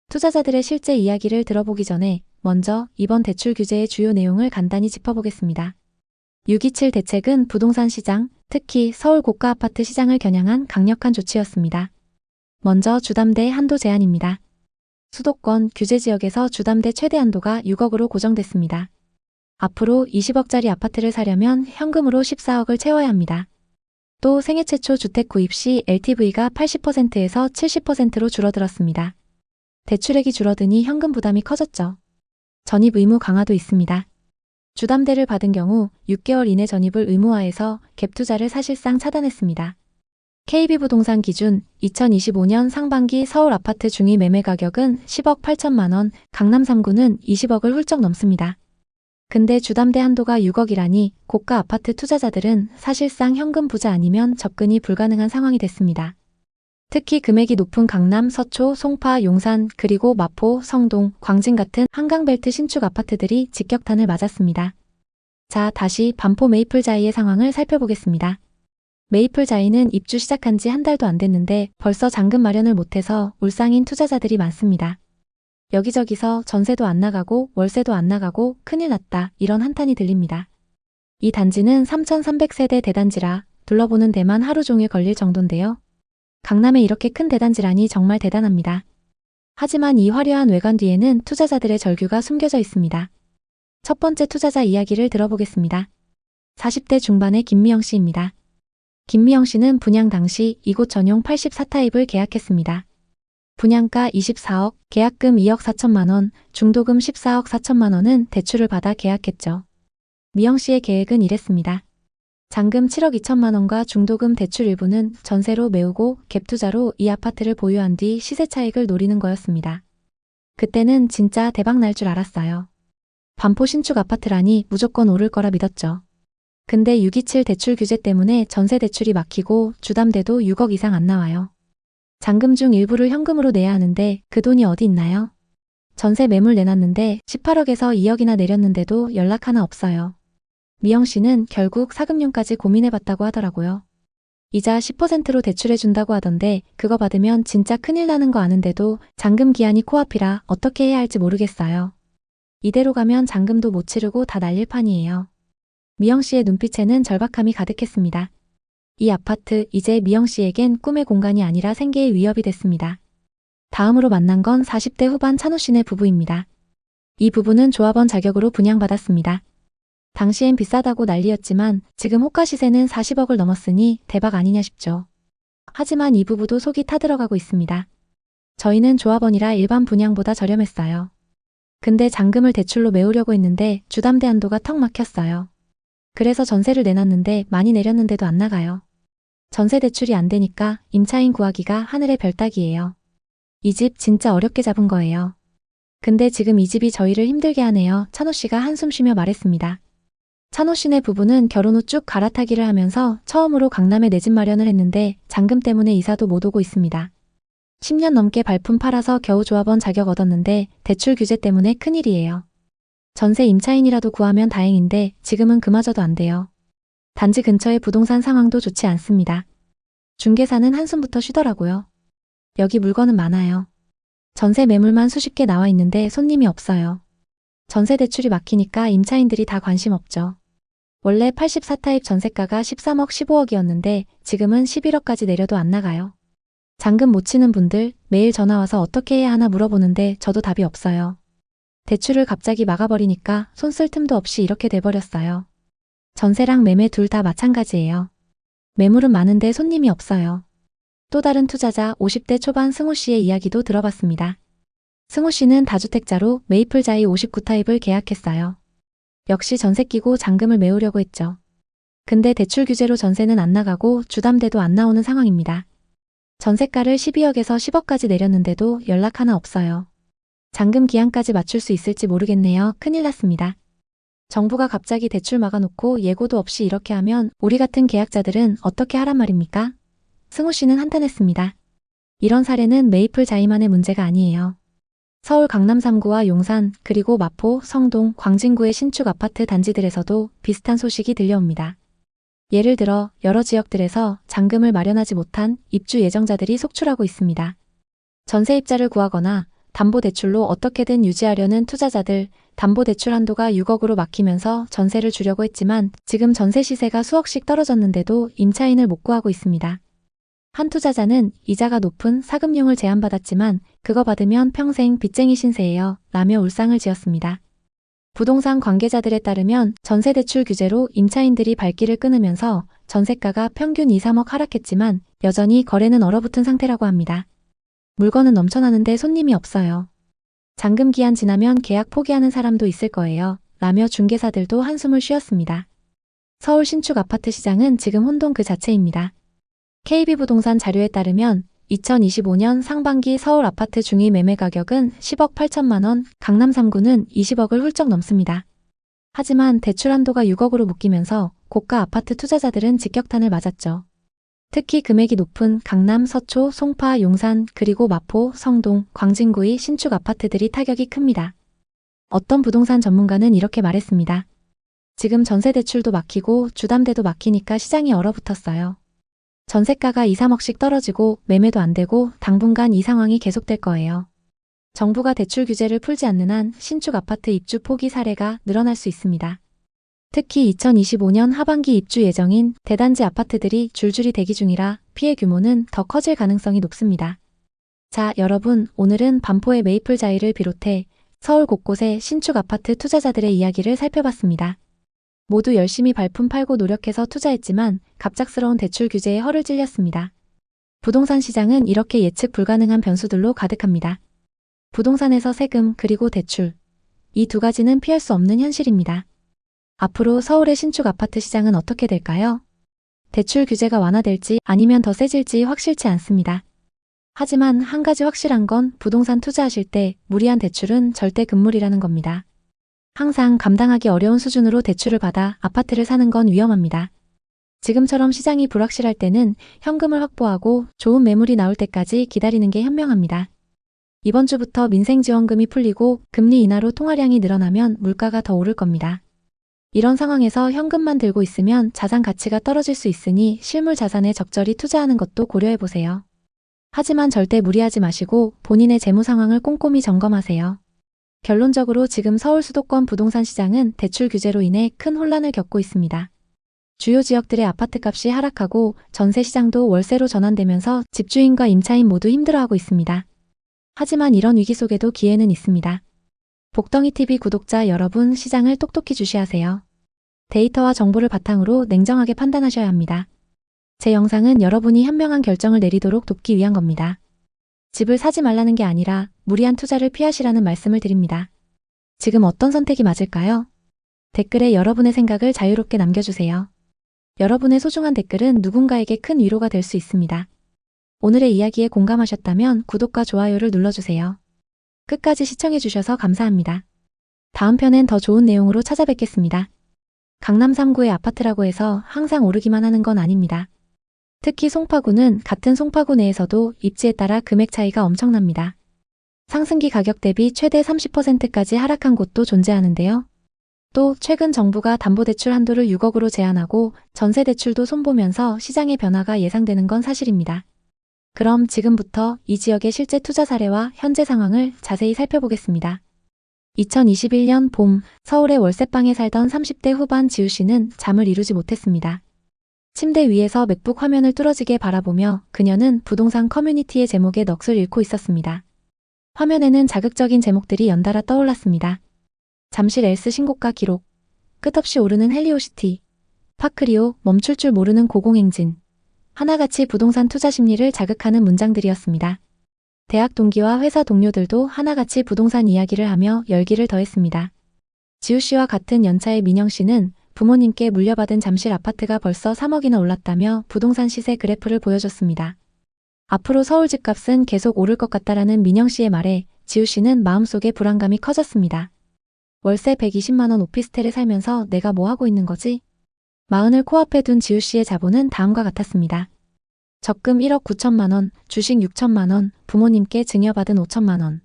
투자자들의 실제 이야기를 들어보기 전에 먼저 이번 대출 규제의 주요 내용을 간단히 짚어보겠습니다. 627 대책은 부동산 시장, 특히 서울 고가 아파트 시장을 겨냥한 강력한 조치였습니다. 먼저 주담대 한도 제한입니다. 수도권 규제 지역에서 주담대 최대 한도가 6억으로 고정됐습니다. 앞으로 20억짜리 아파트를 사려면 현금으로 14억을 채워야 합니다. 또 생애 최초 주택 구입 시 LTV가 80%에서 70%로 줄어들었습니다. 대출액이 줄어드니 현금 부담이 커졌죠. 전입 의무 강화도 있습니다. 주담대를 받은 경우 6개월 이내 전입을 의무화해서 갭투자를 사실상 차단했습니다. KB부동산 기준 2025년 상반기 서울 아파트 중위 매매 가격은 10억 8천만 원, 강남 3구는 20억을 훌쩍 넘습니다. 근데 주담대 한도가 6억이라니 고가 아파트 투자자들은 사실상 현금 부자 아니면 접근이 불가능한 상황이 됐습니다. 특히 금액이 높은 강남, 서초, 송파, 용산, 그리고 마포, 성동, 광진 같은 한강벨트 신축 아파트들이 직격탄을 맞았습니다. 자, 다시 반포 메이플자이의 상황을 살펴보겠습니다. 메이플자이는 입주 시작한 지 한 달도 안 됐는데 벌써 잔금 마련을 못해서 울상인 투자자들이 많습니다. 여기저기서 전세도 안 나가고 월세도 안 나가고 큰일 났다 이런 한탄이 들립니다. 이 단지는 3,300세대 대단지라 둘러보는 데만 하루 종일 걸릴 정도인데요. 강남에 이렇게 큰 대단지라니 정말 대단합니다. 하지만 이 화려한 외관 뒤에는 투자자들의 절규가 숨겨져 있습니다. 첫 번째 투자자 이야기를 들어보겠습니다. 40대 중반의 김미영 씨입니다. 김미영 씨는 분양 당시 이곳 전용 84타입을 계약했습니다. 분양가 24억, 계약금 2억 4천만 원, 중도금 14억 4천만 원은 대출을 받아 계약했죠. 미영 씨의 계획은 이랬습니다. 잔금 7억 2천만 원과 중도금 대출 일부는 전세로 메우고 갭투자로 이 아파트를 보유한 뒤 시세 차익을 노리는 거였습니다. 그때는 진짜 대박 날 줄 알았어요. 반포 신축 아파트라니 무조건 오를 거라 믿었죠. 근데 627 대출 규제 때문에 전세 대출이 막히고 주담대도 6억 이상 안 나와요. 잔금 중 일부를 현금으로 내야 하는데 그 돈이 어디 있나요? 전세 매물 내놨는데 18억에서 2억이나 내렸는데도 연락 하나 없어요. 미영 씨는 결국 사금융까지 고민해봤다고 하더라고요. 이자 10%로 대출해준다고 하던데 그거 받으면 진짜 큰일 나는 거 아는데도 잔금 기한이 코앞이라 어떻게 해야 할지 모르겠어요. 이대로 가면 잔금도 못 치르고 다 날릴 판이에요. 미영 씨의 눈빛에는 절박함이 가득했습니다. 이 아파트 이제 미영 씨에겐 꿈의 공간이 아니라 생계의 위협이 됐습니다. 다음으로 만난 건 40대 후반 찬호 씨네 부부입니다. 이 부부는 조합원 자격으로 분양받았습니다. 당시엔 비싸다고 난리였지만 지금 호가 시세는 40억을 넘었으니 대박 아니냐 싶죠. 하지만 이 부부도 속이 타들어가고 있습니다. 저희는 조합원이라 일반 분양보다 저렴했어요. 근데 잔금을 대출로 메우려고 했는데 주담대 한도가 턱 막혔어요. 그래서 전세를 내놨는데 많이 내렸는데도 안 나가요. 전세 대출이 안 되니까 임차인 구하기가 하늘의 별 따기예요. 이 집 진짜 어렵게 잡은 거예요. 근데 지금 이 집이 저희를 힘들게 하네요. 찬호 씨가 한숨 쉬며 말했습니다. 찬호 씨네 부부는 결혼 후 쭉 갈아타기를 하면서 처음으로 강남에 내 집 마련을 했는데 잔금 때문에 이사도 못 오고 있습니다. 10년 넘게 발품 팔아서 겨우 조합원 자격 얻었는데 대출 규제 때문에 큰일이에요. 전세 임차인이라도 구하면 다행인데 지금은 그마저도 안 돼요. 단지 근처의 부동산 상황도 좋지 않습니다. 중개사는 한숨부터 쉬더라고요. 여기 물건은 많아요. 전세 매물만 수십 개 나와 있는데 손님이 없어요. 전세 대출이 막히니까 임차인들이 다 관심 없죠. 원래 84타입 전세가가 13억 15억이었는데 지금은 11억까지 내려도 안 나가요. 잔금 못 치는 분들 매일 전화와서 어떻게 해야 하나 물어보는데 저도 답이 없어요. 대출을 갑자기 막아버리니까 손 쓸 틈도 없이 이렇게 돼버렸어요. 전세랑 매매 둘 다 마찬가지예요. 매물은 많은데 손님이 없어요. 또 다른 투자자 50대 초반 승호 씨의 이야기도 들어봤습니다. 승호 씨는 다주택자로 메이플자이 59타입을 계약했어요. 역시 전세 끼고 잔금을 메우려고 했죠. 근데 대출 규제로 전세는 안 나가고 주담대도 안 나오는 상황입니다. 전세가를 12억에서 10억까지 내렸는데도 연락 하나 없어요. 잔금 기한까지 맞출 수 있을지 모르겠네요. 큰일 났습니다. 정부가 갑자기 대출 막아놓고 예고도 없이 이렇게 하면 우리 같은 계약자들은 어떻게 하란 말입니까? 승호 씨는 한탄했습니다. 이런 사례는 메이플자이만의 문제가 아니에요. 서울 강남 3구와 용산, 그리고 마포, 성동, 광진구의 신축 아파트 단지들에서도 비슷한 소식이 들려옵니다. 예를 들어 여러 지역들에서 잔금을 마련하지 못한 입주 예정자들이 속출하고 있습니다. 전세입자를 구하거나 담보대출로 어떻게든 유지하려는 투자자들, 담보대출 한도가 6억으로 막히면서 전세를 주려고 했지만 지금 전세 시세가 수억씩 떨어졌는데도 임차인을 못 구하고 있습니다. 한 투자자는 이자가 높은 사금융을 제안받았지만 그거 받으면 평생 빚쟁이 신세예요 라며 울상을 지었습니다. 부동산 관계자들에 따르면 전세대출 규제로 임차인들이 발길을 끊으면서 전세가가 평균 2, 3억 하락했지만 여전히 거래는 얼어붙은 상태라고 합니다. 물건은 넘쳐나는데 손님이 없어요. 잔금 기한 지나면 계약 포기하는 사람도 있을 거예요. 라며 중개사들도 한숨을 쉬었습니다. 서울 신축 아파트 시장은 지금 혼돈 그 자체입니다. KB부동산 자료에 따르면 2025년 상반기 서울 아파트 중위 매매 가격은 10억 8천만 원, 강남 3구는 20억을 훌쩍 넘습니다. 하지만 대출 한도가 6억으로 묶이면서 고가 아파트 투자자들은 직격탄을 맞았죠. 특히 금액이 높은 강남, 서초, 송파, 용산, 그리고 마포, 성동, 광진구의 신축 아파트들이 타격이 큽니다. 어떤 부동산 전문가는 이렇게 말했습니다. 지금 전세 대출도 막히고 주담대도 막히니까 시장이 얼어붙었어요. 전세가가 2, 3억씩 떨어지고 매매도 안 되고 당분간 이 상황이 계속될 거예요. 정부가 대출 규제를 풀지 않는 한 신축 아파트 입주 포기 사례가 늘어날 수 있습니다. 특히 2025년 하반기 입주 예정인 대단지 아파트들이 줄줄이 대기 중이라 피해 규모는 더 커질 가능성이 높습니다. 자, 여러분, 오늘은 반포의 메이플 자이를 비롯해 서울 곳곳의 신축 아파트 투자자들의 이야기를 살펴봤습니다. 모두 열심히 발품 팔고 노력해서 투자했지만 갑작스러운 대출 규제에 허를 찔렸습니다. 부동산 시장은 이렇게 예측 불가능한 변수들로 가득합니다. 부동산에서 세금 그리고 대출, 이 두 가지는 피할 수 없는 현실입니다. 앞으로 서울의 신축 아파트 시장은 어떻게 될까요? 대출 규제가 완화될지 아니면 더 세질지 확실치 않습니다. 하지만 한 가지 확실한 건 부동산 투자하실 때 무리한 대출은 절대 금물이라는 겁니다. 항상 감당하기 어려운 수준으로 대출을 받아 아파트를 사는 건 위험합니다. 지금처럼 시장이 불확실할 때는 현금을 확보하고 좋은 매물이 나올 때까지 기다리는 게 현명합니다. 이번 주부터 민생지원금이 풀리고 금리 인하로 통화량이 늘어나면 물가가 더 오를 겁니다. 이런 상황에서 현금만 들고 있으면 자산 가치가 떨어질 수 있으니 실물 자산에 적절히 투자하는 것도 고려해보세요. 하지만 절대 무리하지 마시고 본인의 재무 상황을 꼼꼼히 점검하세요. 결론적으로 지금 서울 수도권 부동산 시장은 대출 규제로 인해 큰 혼란을 겪고 있습니다. 주요 지역들의 아파트값이 하락하고 전세 시장도 월세로 전환되면서 집주인과 임차인 모두 힘들어하고 있습니다. 하지만 이런 위기 속에도 기회는 있습니다. 복덩이TV 구독자 여러분, 시장을 똑똑히 주시하세요. 데이터와 정보를 바탕으로 냉정하게 판단하셔야 합니다. 제 영상은 여러분이 현명한 결정을 내리도록 돕기 위한 겁니다. 집을 사지 말라는 게 아니라 무리한 투자를 피하시라는 말씀을 드립니다. 지금 어떤 선택이 맞을까요? 댓글에 여러분의 생각을 자유롭게 남겨주세요. 여러분의 소중한 댓글은 누군가에게 큰 위로가 될 수 있습니다. 오늘의 이야기에 공감하셨다면 구독과 좋아요를 눌러주세요. 끝까지 시청해주셔서 감사합니다. 다음 편엔 더 좋은 내용으로 찾아뵙겠습니다. 강남 3구의 아파트라고 해서 항상 오르기만 하는 건 아닙니다. 특히 송파구는 같은 송파구 내에서도 입지에 따라 금액 차이가 엄청납니다. 상승기 가격 대비 최대 30%까지 하락한 곳도 존재하는데요. 또 최근 정부가 담보대출 한도를 6억으로 제한하고 전세대출도 손보면서 시장의 변화가 예상되는 건 사실입니다. 그럼 지금부터 이 지역의 실제 투자 사례와 현재 상황을 자세히 살펴보겠습니다. 2021년 봄, 서울의 월세방에 살던 30대 후반 지우 씨는 잠을 이루지 못했습니다. 침대 위에서 맥북 화면을 뚫어지게 바라보며 그녀는 부동산 커뮤니티의 제목에 넋을 잃고 있었습니다. 화면에는 자극적인 제목들이 연달아 떠올랐습니다. 잠실 엘스 신고가 기록, 끝없이 오르는 헬리오시티, 파크리오, 멈출 줄 모르는 고공행진, 하나같이 부동산 투자 심리를 자극하는 문장들이었습니다. 대학 동기와 회사 동료들도 하나같이 부동산 이야기를 하며 열기를 더했습니다. 지우 씨와 같은 연차의 민영 씨는 부모님께 물려받은 잠실 아파트가 벌써 3억이나 올랐다며 부동산 시세 그래프를 보여줬습니다. 앞으로 서울 집값은 계속 오를 것 같다라는 민영 씨의 말에 지우 씨는 마음속에 불안감이 커졌습니다. 월세 120만 원 오피스텔에 살면서 내가 뭐 하고 있는 거지? 마흔을 코앞에 둔 지우 씨의 자본은 다음과 같았습니다. 적금 1억 9천만 원, 주식 6천만 원, 부모님께 증여받은 5천만 원.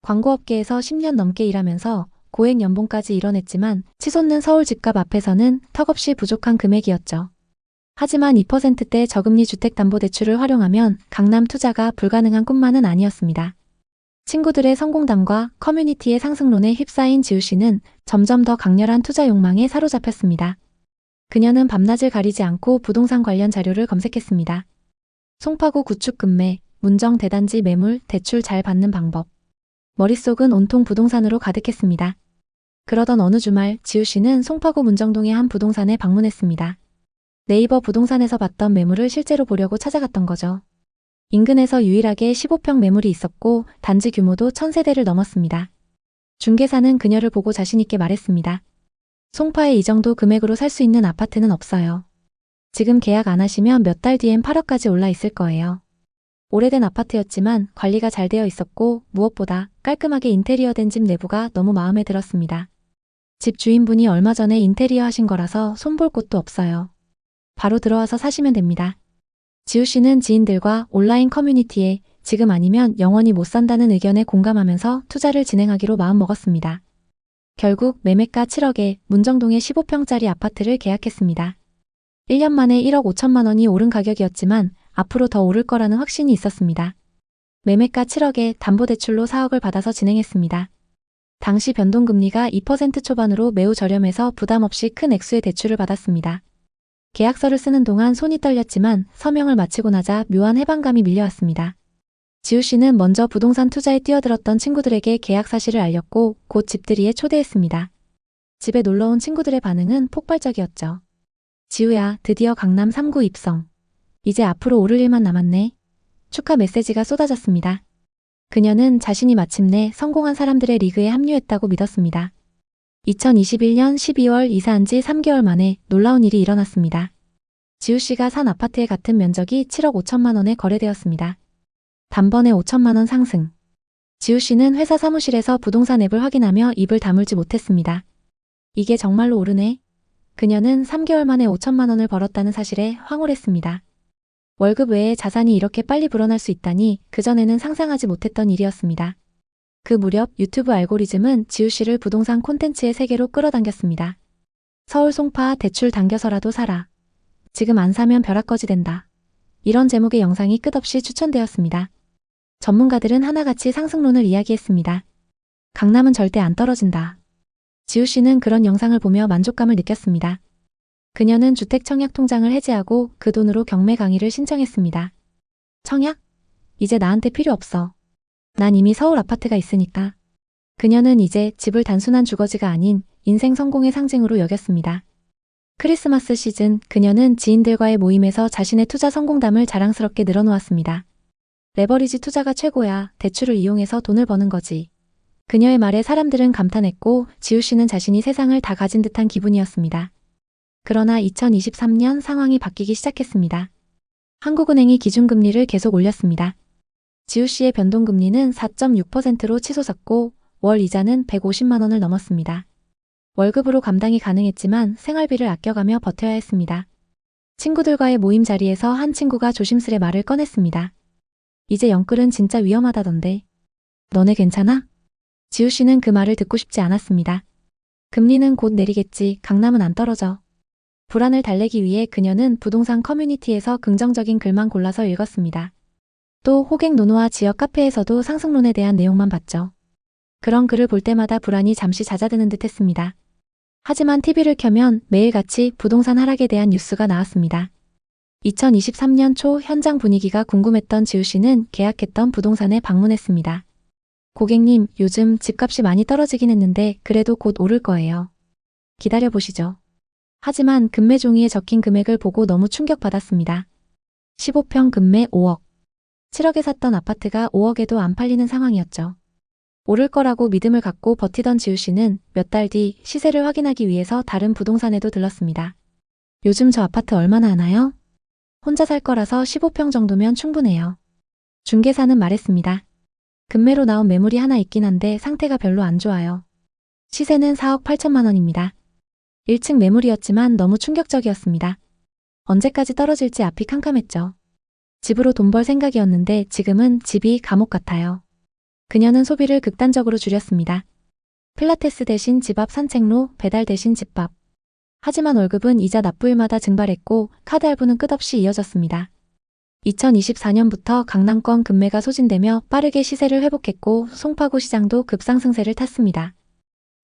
광고업계에서 10년 넘게 일하면서 고액 연봉까지 이뤄냈지만 치솟는 서울 집값 앞에서는 턱없이 부족한 금액이었죠. 하지만 2%대 저금리 주택담보대출을 활용하면 강남 투자가 불가능한 꿈만은 아니었습니다. 친구들의 성공담과 커뮤니티의 상승론에 휩싸인 지우 씨는 점점 더 강렬한 투자 욕망에 사로잡혔습니다. 그녀는 밤낮을 가리지 않고 부동산 관련 자료를 검색했습니다. 송파구 구축 급매, 문정 대단지 매물, 대출 잘 받는 방법. 머릿속은 온통 부동산으로 가득했습니다. 그러던 어느 주말 지우 씨는 송파구 문정동의 한 부동산에 방문했습니다. 네이버 부동산에서 봤던 매물을 실제로 보려고 찾아갔던 거죠. 인근에서 유일하게 15평 매물이 있었고 단지 규모도 1000세대를 넘었습니다. 중개사는 그녀를 보고 자신있게 말했습니다. 송파에 이 정도 금액으로 살 수 있는 아파트는 없어요. 지금 계약 안 하시면 몇 달 뒤엔 8억까지 올라 있을 거예요. 오래된 아파트였지만 관리가 잘 되어 있었고 무엇보다 깔끔하게 인테리어된 집 내부가 너무 마음에 들었습니다. 집 주인분이 얼마 전에 인테리어 하신 거라서 손볼 곳도 없어요. 바로 들어와서 사시면 됩니다. 지우 씨는 지인들과 온라인 커뮤니티에 지금 아니면 영원히 못 산다는 의견에 공감하면서 투자를 진행하기로 마음먹었습니다. 결국 매매가 7억에 문정동의 15평짜리 아파트를 계약했습니다. 1년 만에 1억 5천만 원이 오른 가격이었지만 앞으로 더 오를 거라는 확신이 있었습니다. 매매가 7억에 담보대출로 4억을 받아서 진행했습니다. 당시 변동금리가 2% 초반으로 매우 저렴해서 부담 없이 큰 액수의 대출을 받았습니다. 계약서를 쓰는 동안 손이 떨렸지만 서명을 마치고 나자 묘한 해방감이 밀려왔습니다. 지우 씨는 먼저 부동산 투자에 뛰어들었던 친구들에게 계약 사실을 알렸고 곧 집들이에 초대했습니다. 집에 놀러온 친구들의 반응은 폭발적이었죠. 지우야, 드디어 강남 3구 입성. 이제 앞으로 오를 일만 남았네. 축하 메시지가 쏟아졌습니다. 그녀는 자신이 마침내 성공한 사람들의 리그에 합류했다고 믿었습니다. 2021년 12월 이사한 지 3개월 만에 놀라운 일이 일어났습니다. 지우 씨가 산 아파트의 같은 면적이 7억 5천만 원에 거래되었습니다. 단번에 5천만 원 상승. 지우 씨는 회사 사무실에서 부동산 앱을 확인하며 입을 다물지 못했습니다. 이게 정말로 오르네. 그녀는 3개월 만에 5천만 원을 벌었다는 사실에 황홀했습니다. 월급 외에 자산이 이렇게 빨리 불어날 수 있다니 그전에는 상상하지 못했던 일이었습니다. 그 무렵 유튜브 알고리즘은 지우 씨를 부동산 콘텐츠의 세계로 끌어당겼습니다. 서울 송파 대출 당겨서라도 사라. 지금 안 사면 벼락거지 된다. 이런 제목의 영상이 끝없이 추천되었습니다. 전문가들은 하나같이 상승론을 이야기했습니다. 강남은 절대 안 떨어진다. 지우 씨는 그런 영상을 보며 만족감을 느꼈습니다. 그녀는 주택 청약 통장을 해지하고 그 돈으로 경매 강의를 신청했습니다. 청약? 이제 나한테 필요 없어. 난 이미 서울 아파트가 있으니까. 그녀는 이제 집을 단순한 주거지가 아닌 인생 성공의 상징으로 여겼습니다. 크리스마스 시즌 그녀는 지인들과의 모임에서 자신의 투자 성공담을 자랑스럽게 늘어놓았습니다. 레버리지 투자가 최고야. 대출을 이용해서 돈을 버는 거지. 그녀의 말에 사람들은 감탄했고 지우 씨는 자신이 세상을 다 가진 듯한 기분이었습니다. 그러나 2023년 상황이 바뀌기 시작했습니다. 한국은행이 기준금리를 계속 올렸습니다. 지우 씨의 변동금리는 4.6%로 치솟았고 월 이자는 150만 원을 넘었습니다. 월급으로 감당이 가능했지만 생활비를 아껴가며 버텨야 했습니다. 친구들과의 모임 자리에서 한 친구가 조심스레 말을 꺼냈습니다. 이제 영끌은 진짜 위험하다던데. 너네 괜찮아? 지우 씨는 그 말을 듣고 싶지 않았습니다. 금리는 곧 내리겠지. 강남은 안 떨어져. 불안을 달래기 위해 그녀는 부동산 커뮤니티에서 긍정적인 글만 골라서 읽었습니다. 또 호갱 노노와 지역 카페에서도 상승론에 대한 내용만 봤죠. 그런 글을 볼 때마다 불안이 잠시 잦아드는 듯 했습니다. 하지만 TV를 켜면 매일같이 부동산 하락에 대한 뉴스가 나왔습니다. 2023년 초 현장 분위기가 궁금했던 지우 씨는 계약했던 부동산에 방문했습니다. 고객님, 요즘 집값이 많이 떨어지긴 했는데 그래도 곧 오를 거예요. 기다려보시죠. 하지만 금매 종이에 적힌 금액을 보고 너무 충격받았습니다. 15평 금매 5억. 7억에 샀던 아파트가 5억에도 안 팔리는 상황이었죠. 오를 거라고 믿음을 갖고 버티던 지우 씨는 몇 달 뒤 시세를 확인하기 위해서 다른 부동산에도 들렀습니다. 요즘 저 아파트 얼마나 하나요? 혼자 살 거라서 15평 정도면 충분해요. 중개사는 말했습니다. 금매로 나온 매물이 하나 있긴 한데 상태가 별로 안 좋아요. 시세는 4억 8천만 원입니다. 1층 매물이었지만 너무 충격적이었습니다. 언제까지 떨어질지 앞이 캄캄했죠. 집으로 돈 벌 생각이었는데 지금은 집이 감옥 같아요. 그녀는 소비를 극단적으로 줄였습니다. 필라테스 대신 집 앞 산책로, 배달 대신 집밥. 하지만 월급은 이자 납부일마다 증발했고 카드 할부는 끝없이 이어졌습니다. 2024년부터 강남권 금매가 소진되며 빠르게 시세를 회복했고 송파구 시장도 급상승세를 탔습니다.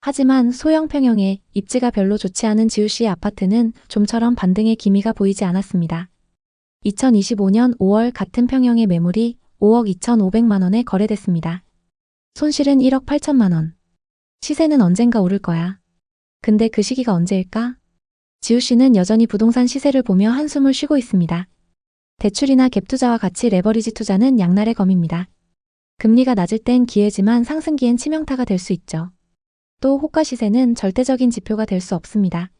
하지만 소형 평형의 입지가 별로 좋지 않은 지우 씨의 아파트는 좀처럼 반등의 기미가 보이지 않았습니다. 2025년 5월 같은 평형의 매물이 5억 2,500만 원에 거래됐습니다. 손실은 1억 8천만 원. 시세는 언젠가 오를 거야. 근데 그 시기가 언제일까? 지우 씨는 여전히 부동산 시세를 보며 한숨을 쉬고 있습니다. 대출이나 갭 투자와 같이 레버리지 투자는 양날의 검입니다. 금리가 낮을 땐 기회지만 상승기엔 치명타가 될 수 있죠. 또 호가 시세는 절대적인 지표가 될 수 없습니다.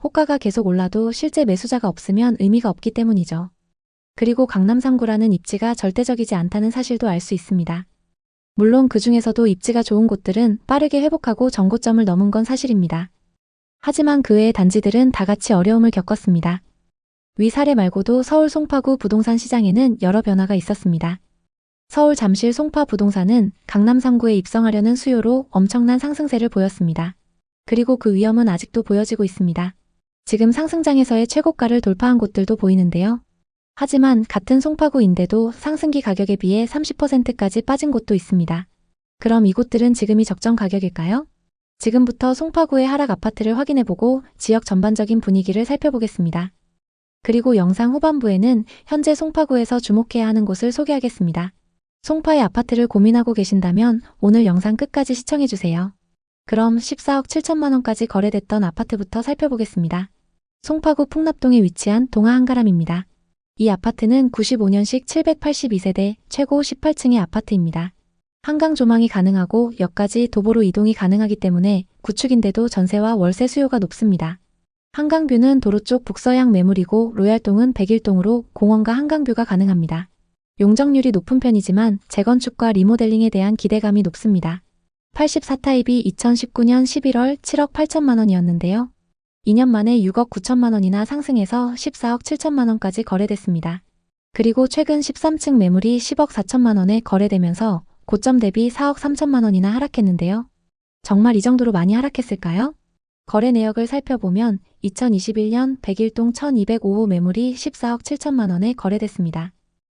호가가 계속 올라도 실제 매수자가 없으면 의미가 없기 때문이죠. 그리고 강남 3구라는 입지가 절대적이지 않다는 사실도 알 수 있습니다. 물론 그 중에서도 입지가 좋은 곳들은 빠르게 회복하고 전고점을 넘은 건 사실입니다. 하지만 그 외의 단지들은 다 같이 어려움을 겪었습니다. 위 사례 말고도 서울 송파구 부동산 시장에는 여러 변화가 있었습니다. 서울 잠실 송파 부동산은 강남 3구에 입성하려는 수요로 엄청난 상승세를 보였습니다. 그리고 그 위험은 아직도 보여지고 있습니다. 지금 상승장에서의 최고가를 돌파한 곳들도 보이는데요. 하지만 같은 송파구인데도 상승기 가격에 비해 30%까지 빠진 곳도 있습니다. 그럼 이곳들은 지금이 적정 가격일까요? 지금부터 송파구의 하락 아파트를 확인해보고 지역 전반적인 분위기를 살펴보겠습니다. 그리고 영상 후반부에는 현재 송파구에서 주목해야 하는 곳을 소개하겠습니다. 송파의 아파트를 고민하고 계신다면 오늘 영상 끝까지 시청해주세요. 그럼 14억 7천만 원까지 거래됐던 아파트부터 살펴보겠습니다. 송파구 풍납동에 위치한 동아 한가람입니다. 이 아파트는 95년식 782세대 최고 18층의 아파트입니다. 한강 조망이 가능하고 역까지 도보로 이동이 가능하기 때문에 구축인데도 전세와 월세 수요가 높습니다. 한강뷰는 도로 쪽 북서양 매물이고 로얄동은 101동으로 공원과 한강뷰가 가능합니다. 용적률이 높은 편이지만 재건축과 리모델링에 대한 기대감이 높습니다. 84타입이 2019년 11월 7억 8천만 원이었는데요. 2년 만에 6억 9천만 원이나 상승해서 14억 7천만 원까지 거래됐습니다. 그리고 최근 13층 매물이 10억 4천만 원에 거래되면서 고점 대비 4억 3천만 원이나 하락했는데요. 정말 이 정도로 많이 하락했을까요? 거래 내역을 살펴보면 2021년 101동 1205호 매물이 14억 7천만 원에 거래됐습니다.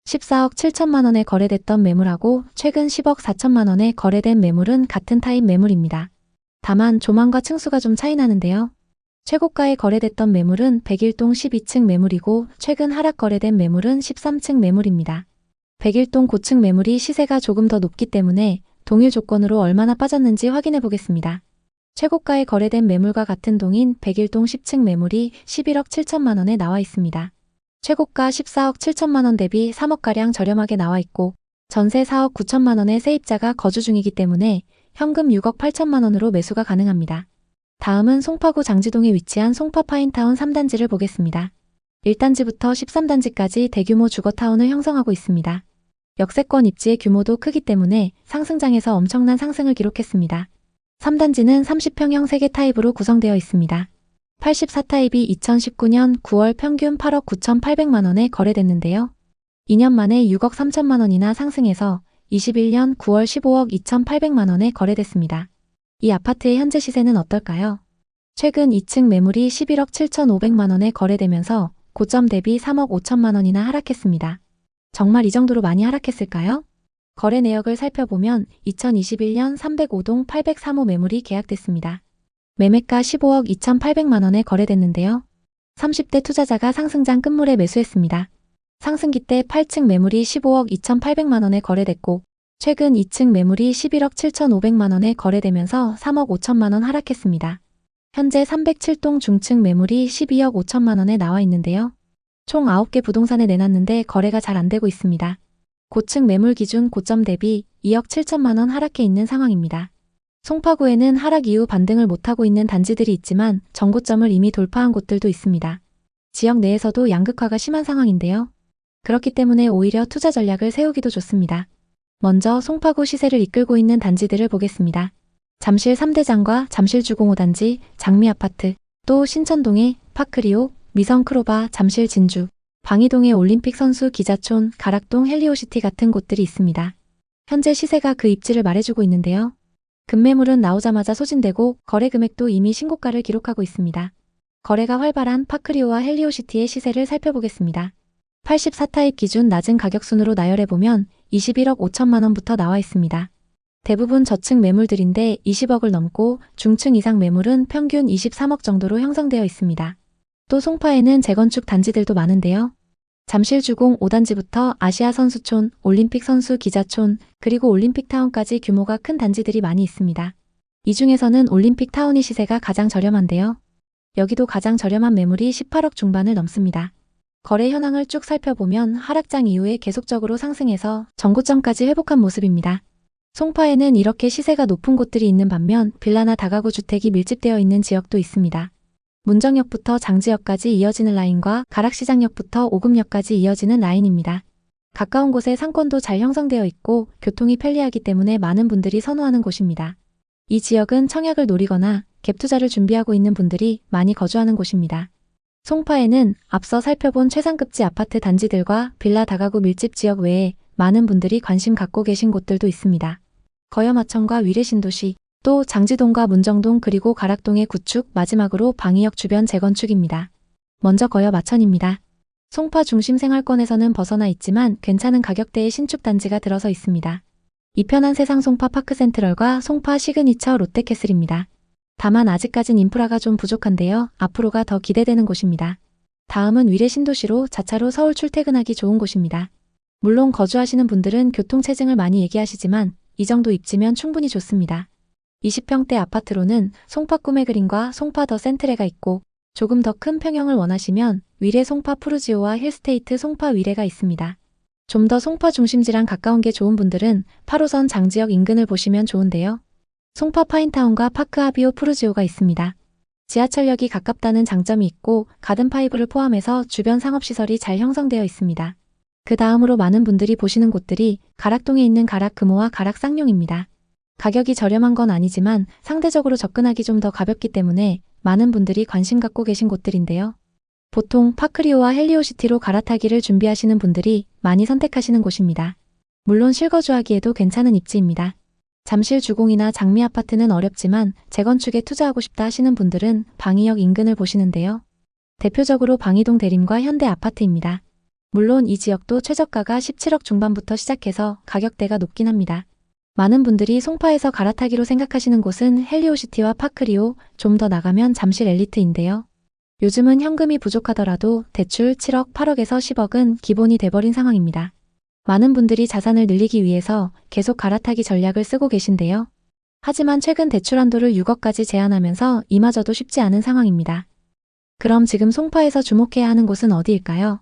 14억 7천만 원에 거래됐던 매물하고 최근 10억 4천만 원에 거래된 매물은 같은 타입 매물입니다. 다만 조망과 층수가 좀 차이 나는데요. 최고가에 거래됐던 매물은 101동 12층 매물이고 최근 하락 거래된 매물은 13층 매물입니다. 101동 고층 매물이 시세가 조금 더 높기 때문에 동일 조건으로 얼마나 빠졌는지 확인해 보겠습니다. 최고가에 거래된 매물과 같은 동인 101동 10층 매물이 11억 7천만 원에 나와 있습니다. 최고가 14억 7천만 원 대비 3억가량 저렴하게 나와 있고 전세 4억 9천만 원의 세입자가 거주 중이기 때문에 현금 6억 8천만 원으로 매수가 가능합니다. 다음은 송파구 장지동에 위치한 송파파인타운 3단지를 보겠습니다. 1단지부터 13단지까지 대규모 주거타운을 형성하고 있습니다. 역세권 입지의 규모도 크기 때문에 상승장에서 엄청난 상승을 기록했습니다. 3단지는 30평형 3개 타입으로 구성되어 있습니다. 84타입이 2019년 9월 평균 8억 9,800만 원에 거래됐는데요. 2년 만에 6억 3천만 원이나 상승해서 21년 9월 15억 2,800만 원에 거래됐습니다. 이 아파트의 현재 시세는 어떨까요? 최근 2층 매물이 11억 7,500만 원에 거래되면서 고점 대비 3억 5천만 원이나 하락했습니다. 정말 이 정도로 많이 하락했을까요? 거래 내역을 살펴보면 2021년 305동 803호 매물이 계약됐습니다. 매매가 15억 2,800만 원에 거래됐는데요. 30대 투자자가 상승장 끝물에 매수했습니다. 상승기 때 8층 매물이 15억 2,800만 원에 거래됐고 최근 2층 매물이 11억 7,500만 원에 거래되면서 3억 5천만 원 하락했습니다. 현재 307동 중층 매물이 12억 5천만 원에 나와 있는데요. 총 9개 부동산에 내놨는데 거래가 잘 안 되고 있습니다. 고층 매물 기준 고점 대비 2억 7천만 원 하락해 있는 상황입니다. 송파구에는 하락 이후 반등을 못하고 있는 단지들이 있지만 전고점을 이미 돌파한 곳들도 있습니다. 지역 내에서도 양극화가 심한 상황인데요. 그렇기 때문에 오히려 투자 전략을 세우기도 좋습니다. 먼저 송파구 시세를 이끌고 있는 단지들을 보겠습니다. 잠실 3대장과 잠실 주공 5단지, 장미아파트, 또 신천동의 파크리오, 미성크로바, 잠실 진주, 방이동의 올림픽 선수 기자촌, 가락동 헬리오시티 같은 곳들이 있습니다. 현재 시세가 그 입지를 말해주고 있는데요. 급매물은 나오자마자 소진되고 거래 금액도 이미 신고가를 기록하고 있습니다. 거래가 활발한 파크리오와 헬리오시티의 시세를 살펴보겠습니다. 84타입 기준 낮은 가격순으로 나열해보면 21억 5천만 원부터 나와 있습니다. 대부분 저층 매물들인데 20억을 넘고 중층 이상 매물은 평균 23억 정도로 형성되어 있습니다. 또 송파에는 재건축 단지들도 많은데요. 잠실 주공 5단지부터 아시아 선수촌, 올림픽 선수 기자촌, 그리고 올림픽타운까지 규모가 큰 단지들이 많이 있습니다. 이 중에서는 올림픽타운이 시세가 가장 저렴한데요. 여기도 가장 저렴한 매물이 18억 중반을 넘습니다. 거래 현황을 쭉 살펴보면 하락장 이후에 계속적으로 상승해서 전고점까지 회복한 모습입니다. 송파에는 이렇게 시세가 높은 곳들이 있는 반면 빌라나 다가구 주택이 밀집되어 있는 지역도 있습니다. 문정역부터 장지역까지 이어지는 라인과 가락시장역부터 오금역까지 이어지는 라인입니다. 가까운 곳에 상권도 잘 형성되어 있고 교통이 편리하기 때문에 많은 분들이 선호하는 곳입니다. 이 지역은 청약을 노리거나 갭 투자를 준비하고 있는 분들이 많이 거주하는 곳입니다. 송파에는 앞서 살펴본 최상급지 아파트 단지들과 빌라 다가구 밀집 지역 외에 많은 분들이 관심 갖고 계신 곳들도 있습니다. 거여마천과 위례신도시, 또 장지동과 문정동 그리고 가락동의 구축, 마지막으로 방이역 주변 재건축입니다. 먼저 거여마천입니다. 송파 중심 생활권에서는 벗어나 있지만 괜찮은 가격대의 신축 단지가 들어서 있습니다. 이 편한 세상 송파 파크센트럴과 송파 시그니처 롯데캐슬입니다. 다만 아직까진 인프라가 좀 부족한데요. 앞으로가 더 기대되는 곳입니다. 다음은 위례신도시로 자차로 서울 출퇴근하기 좋은 곳입니다. 물론 거주하시는 분들은 교통체증을 많이 얘기하시지만 이 정도 입지면 충분히 좋습니다. 20평대 아파트로는 송파 꿈의 그린과 송파 더 센트레가 있고 조금 더 큰 평형을 원하시면 위례 송파 푸르지오와 힐스테이트 송파 위례가 있습니다. 좀 더 송파 중심지랑 가까운 게 좋은 분들은 8호선 장지역 인근을 보시면 좋은데요. 송파 파인타운과 파크 하비오 푸르지오가 있습니다. 지하철역이 가깝다는 장점이 있고 가든파이브를 포함해서 주변 상업시설이 잘 형성되어 있습니다. 그 다음으로 많은 분들이 보시는 곳들이 가락동에 있는 가락 금호와 가락 쌍용입니다. 가격이 저렴한 건 아니지만 상대적으로 접근하기 좀 더 가볍기 때문에 많은 분들이 관심 갖고 계신 곳들인데요. 보통 파크리오와 헬리오시티로 갈아타기를 준비하시는 분들이 많이 선택하시는 곳입니다. 물론 실거주하기에도 괜찮은 입지입니다. 잠실 주공이나 장미 아파트는 어렵지만 재건축에 투자하고 싶다 하시는 분들은 방이역 인근을 보시는데요. 대표적으로 방이동 대림과 현대 아파트입니다. 물론 이 지역도 최저가가 17억 중반부터 시작해서 가격대가 높긴 합니다. 많은 분들이 송파에서 갈아타기로 생각하시는 곳은 헬리오시티와 파크리오, 좀 더 나가면 잠실 엘리트인데요. 요즘은 현금이 부족하더라도 대출 7억, 8억에서 10억은 기본이 돼버린 상황입니다. 많은 분들이 자산을 늘리기 위해서 계속 갈아타기 전략을 쓰고 계신데요. 하지만 최근 대출 한도를 6억까지 제한하면서 이마저도 쉽지 않은 상황입니다. 그럼 지금 송파에서 주목해야 하는 곳은 어디일까요?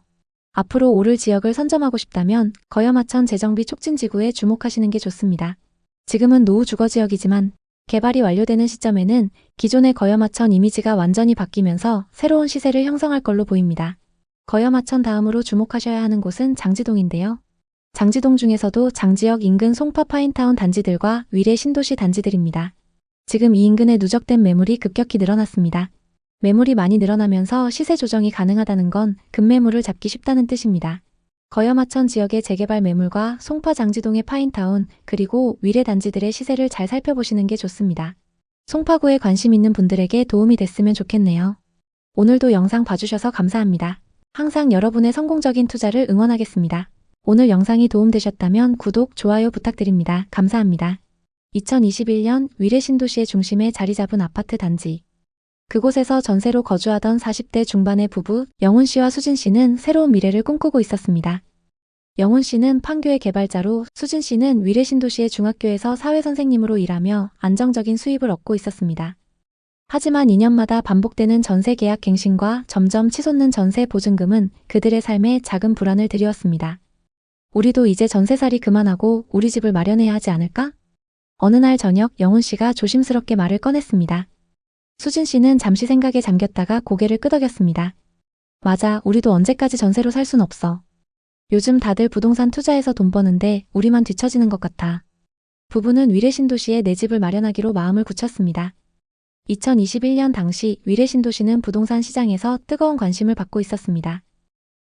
앞으로 오를 지역을 선점하고 싶다면 거여마천 재정비 촉진지구에 주목하시는 게 좋습니다. 지금은 노후 주거지역이지만 개발이 완료되는 시점에는 기존의 거여마천 이미지가 완전히 바뀌면서 새로운 시세를 형성할 걸로 보입니다. 거여마천 다음으로 주목하셔야 하는 곳은 장지동인데요. 장지동 중에서도 장지역 인근 송파 파인타운 단지들과 위례 신도시 단지들입니다. 지금 이 인근에 누적된 매물이 급격히 늘어났습니다. 매물이 많이 늘어나면서 시세 조정이 가능하다는 건 급매물을 잡기 쉽다는 뜻입니다. 거여마천 지역의 재개발 매물과 송파 장지동의 파인타운 그리고 위례 단지들의 시세를 잘 살펴보시는 게 좋습니다. 송파구에 관심 있는 분들에게 도움이 됐으면 좋겠네요. 오늘도 영상 봐주셔서 감사합니다. 항상 여러분의 성공적인 투자를 응원하겠습니다. 오늘 영상이 도움되셨다면 구독, 좋아요 부탁드립니다. 감사합니다. 2021년 위례 신도시의 중심에 자리 잡은 아파트 단지. 그곳에서 전세로 거주하던 40대 중반의 부부 영훈 씨와 수진 씨는 새로운 미래를 꿈꾸고 있었습니다. 영훈 씨는 판교의 개발자로 수진 씨는 위례 신도시의 중학교에서 사회선생님으로 일하며 안정적인 수입을 얻고 있었습니다. 하지만 2년마다 반복되는 전세 계약 갱신과 점점 치솟는 전세 보증금은 그들의 삶에 작은 불안을 들이웠습니다. 우리도 이제 전세살이 그만하고 우리 집을 마련해야 하지 않을까? 어느 날 저녁 영훈 씨가 조심스럽게 말을 꺼냈습니다. 수진 씨는 잠시 생각에 잠겼다가 고개를 끄덕였습니다. 맞아, 우리도 언제까지 전세로 살 순 없어. 요즘 다들 부동산 투자해서 돈 버는데 우리만 뒤처지는 것 같아. 부부는 위례 신도시에 내 집을 마련하기로 마음을 굳혔습니다. 2021년 당시 위례 신도시는 부동산 시장에서 뜨거운 관심을 받고 있었습니다.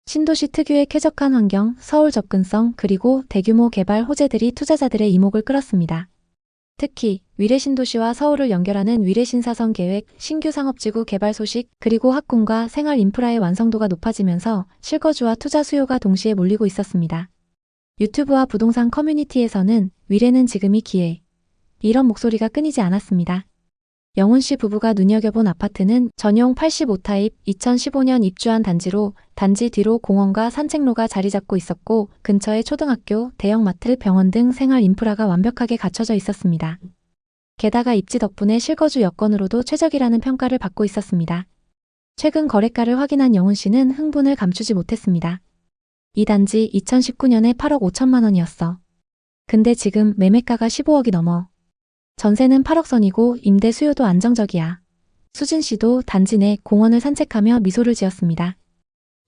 신도시 특유의 쾌적한 환경, 서울 접근성, 그리고 대규모 개발 호재들이 투자자들의 이목을 끌었습니다. 특히 위례 신도시와 서울을 연결하는 위례 신사선 계획, 신규 상업지구 개발 소식, 그리고 학군과 생활 인프라의 완성도가 높아지면서 실거주와 투자 수요가 동시에 몰리고 있었습니다. 유튜브와 부동산 커뮤니티에서는 위례는 지금이 기회. 이런 목소리가 끊이지 않았습니다. 영훈 씨 부부가 눈여겨본 아파트는 전용 85타입 2015년 입주한 단지로 단지 뒤로 공원과 산책로가 자리 잡고 있었고 근처에 초등학교, 대형마트, 병원 등 생활 인프라가 완벽하게 갖춰져 있었습니다. 게다가 입지 덕분에 실거주 여건으로도 최적이라는 평가를 받고 있었습니다. 최근 거래가를 확인한 영훈 씨는 흥분을 감추지 못했습니다. 이 단지 2019년에 8억 5천만 원이었어. 근데 지금 매매가가 15억이 넘어. 전세는 8억 선이고 임대 수요도 안정적이야. 수진 씨도 단지 내 공원을 산책하며 미소를 지었습니다.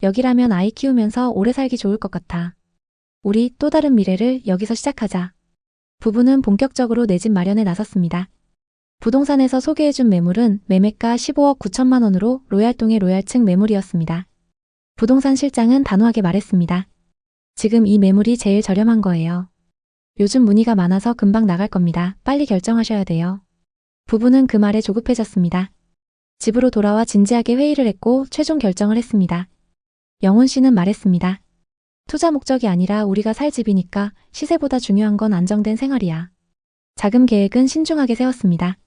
여기라면 아이 키우면서 오래 살기 좋을 것 같아. 우리 또 다른 미래를 여기서 시작하자. 부부는 본격적으로 내 집 마련에 나섰습니다. 부동산에서 소개해준 매물은 매매가 15억 9천만 원으로 로얄동의 로얄층 매물이었습니다. 부동산 실장은 단호하게 말했습니다. 지금 이 매물이 제일 저렴한 거예요. 요즘 문의가 많아서 금방 나갈 겁니다. 빨리 결정하셔야 돼요. 부부는 그 말에 조급해졌습니다. 집으로 돌아와 진지하게 회의를 했고 최종 결정을 했습니다. 영훈 씨는 말했습니다. 투자 목적이 아니라 우리가 살 집이니까 시세보다 중요한 건 안정된 생활이야. 자금 계획은 신중하게 세웠습니다.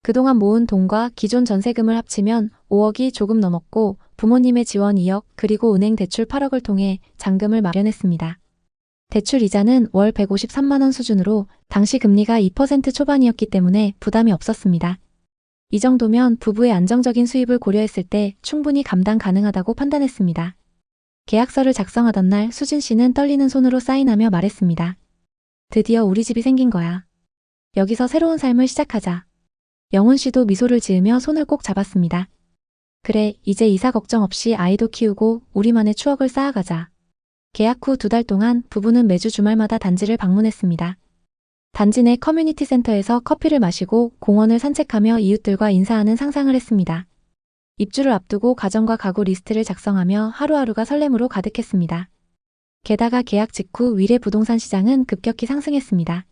그동안 모은 돈과 기존 전세금을 합치면 5억이 조금 넘었고 부모님의 지원 2억 그리고 은행 대출 8억을 통해 잔금을 마련했습니다. 대출 이자는 월 153만 원 수준으로 당시 금리가 2% 초반이었기 때문에 부담이 없었습니다. 이 정도면 부부의 안정적인 수입을 고려했을 때 충분히 감당 가능하다고 판단했습니다. 계약서를 작성하던 날 수진 씨는 떨리는 손으로 사인하며 말했습니다. 드디어 우리 집이 생긴 거야. 여기서 새로운 삶을 시작하자. 영훈 씨도 미소를 지으며 손을 꼭 잡았습니다. 그래, 이제 이사 걱정 없이 아이도 키우고 우리만의 추억을 쌓아가자. 계약 후 2달 동안 부부는 매주 주말마다 단지를 방문했습니다. 단지 내 커뮤니티 센터에서 커피를 마시고 공원을 산책하며 이웃들과 인사하는 상상을 했습니다. 입주를 앞두고 가정과 가구 리스트를 작성하며 하루하루가 설렘으로 가득했습니다. 게다가 계약 직후 위례 부동산 시장은 급격히 상승했습니다.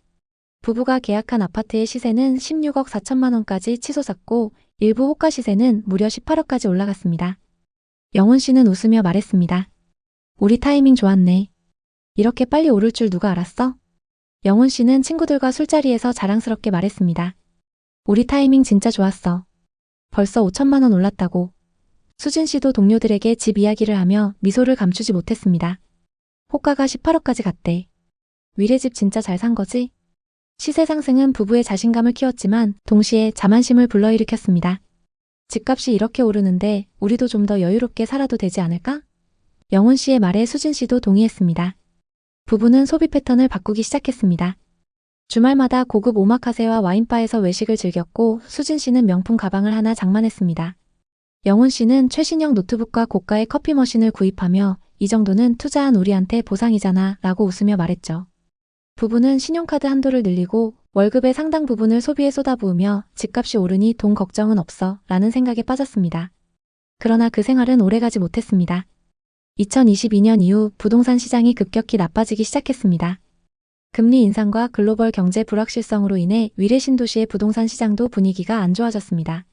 부부가 계약한 아파트의 시세는 16억 4천만 원까지 치솟았고 일부 호가 시세는 무려 18억까지 올라갔습니다. 영훈 씨는 웃으며 말했습니다. 우리 타이밍 좋았네. 이렇게 빨리 오를 줄 누가 알았어? 영훈 씨는 친구들과 술자리에서 자랑스럽게 말했습니다. 우리 타이밍 진짜 좋았어. 벌써 5천만 원 올랐다고. 수진 씨도 동료들에게 집 이야기를 하며 미소를 감추지 못했습니다. 호가가 18억까지 갔대. 위례집 진짜 잘 산 거지? 시세 상승은 부부의 자신감을 키웠지만 동시에 자만심을 불러일으켰습니다. 집값이 이렇게 오르는데 우리도 좀 더 여유롭게 살아도 되지 않을까? 영훈 씨의 말에 수진 씨도 동의했습니다. 부부는 소비 패턴을 바꾸기 시작했습니다. 주말마다 고급 오마카세와 와인바에서 외식을 즐겼고 수진 씨는 명품 가방을 하나 장만했습니다. 영훈 씨는 최신형 노트북과 고가의 커피 머신을 구입하며 이 정도는 투자한 우리한테 보상이잖아 라고 웃으며 말했죠. 부부는 신용카드 한도를 늘리고 월급의 상당 부분을 소비에 쏟아부으며 집값이 오르니 돈 걱정은 없어 라는 생각에 빠졌습니다. 그러나 그 생활은 오래가지 못했습니다. 2022년 이후 부동산 시장이 급격히 나빠지기 시작했습니다. 금리 인상과 글로벌 경제 불확실성으로 인해 위례 신도시의 부동산 시장도 분위기가 안 좋아졌습니다.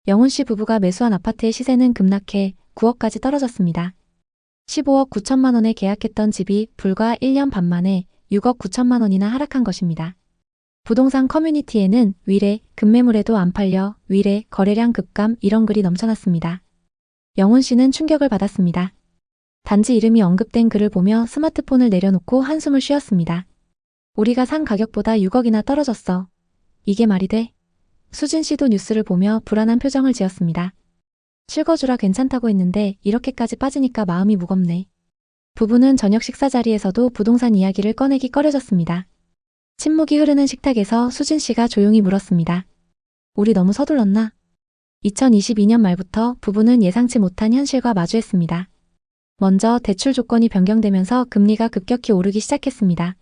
영훈 씨 부부가 매수한 아파트의 시세는 급락해 9억까지 떨어졌습니다. 15억 9천만 원에 계약했던 집이 불과 1년 반 만에 6억 9천만 원이나 하락한 것입니다. 부동산 커뮤니티에는 위례, 급매물에도 안 팔려, 위례, 거래량 급감 이런 글이 넘쳐났습니다. 영훈 씨는 충격을 받았습니다. 단지 이름이 언급된 글을 보며 스마트폰을 내려놓고 한숨을 쉬었습니다. 우리가 산 가격보다 6억이나 떨어졌어. 이게 말이 돼? 수진 씨도 뉴스를 보며 불안한 표정을 지었습니다. 실거주라 괜찮다고 했는데 이렇게까지 빠지니까 마음이 무겁네. 부부는 저녁 식사 자리에서도 부동산 이야기를 꺼내기 꺼려졌습니다. 침묵이 흐르는 식탁에서 수진 씨가 조용히 물었습니다. 우리 너무 서둘렀나? 2022년 말부터 부부는 예상치 못한 현실과 마주했습니다. 먼저 대출 조건이 변경되면서 금리가 급격히 오르기 시작했습니다.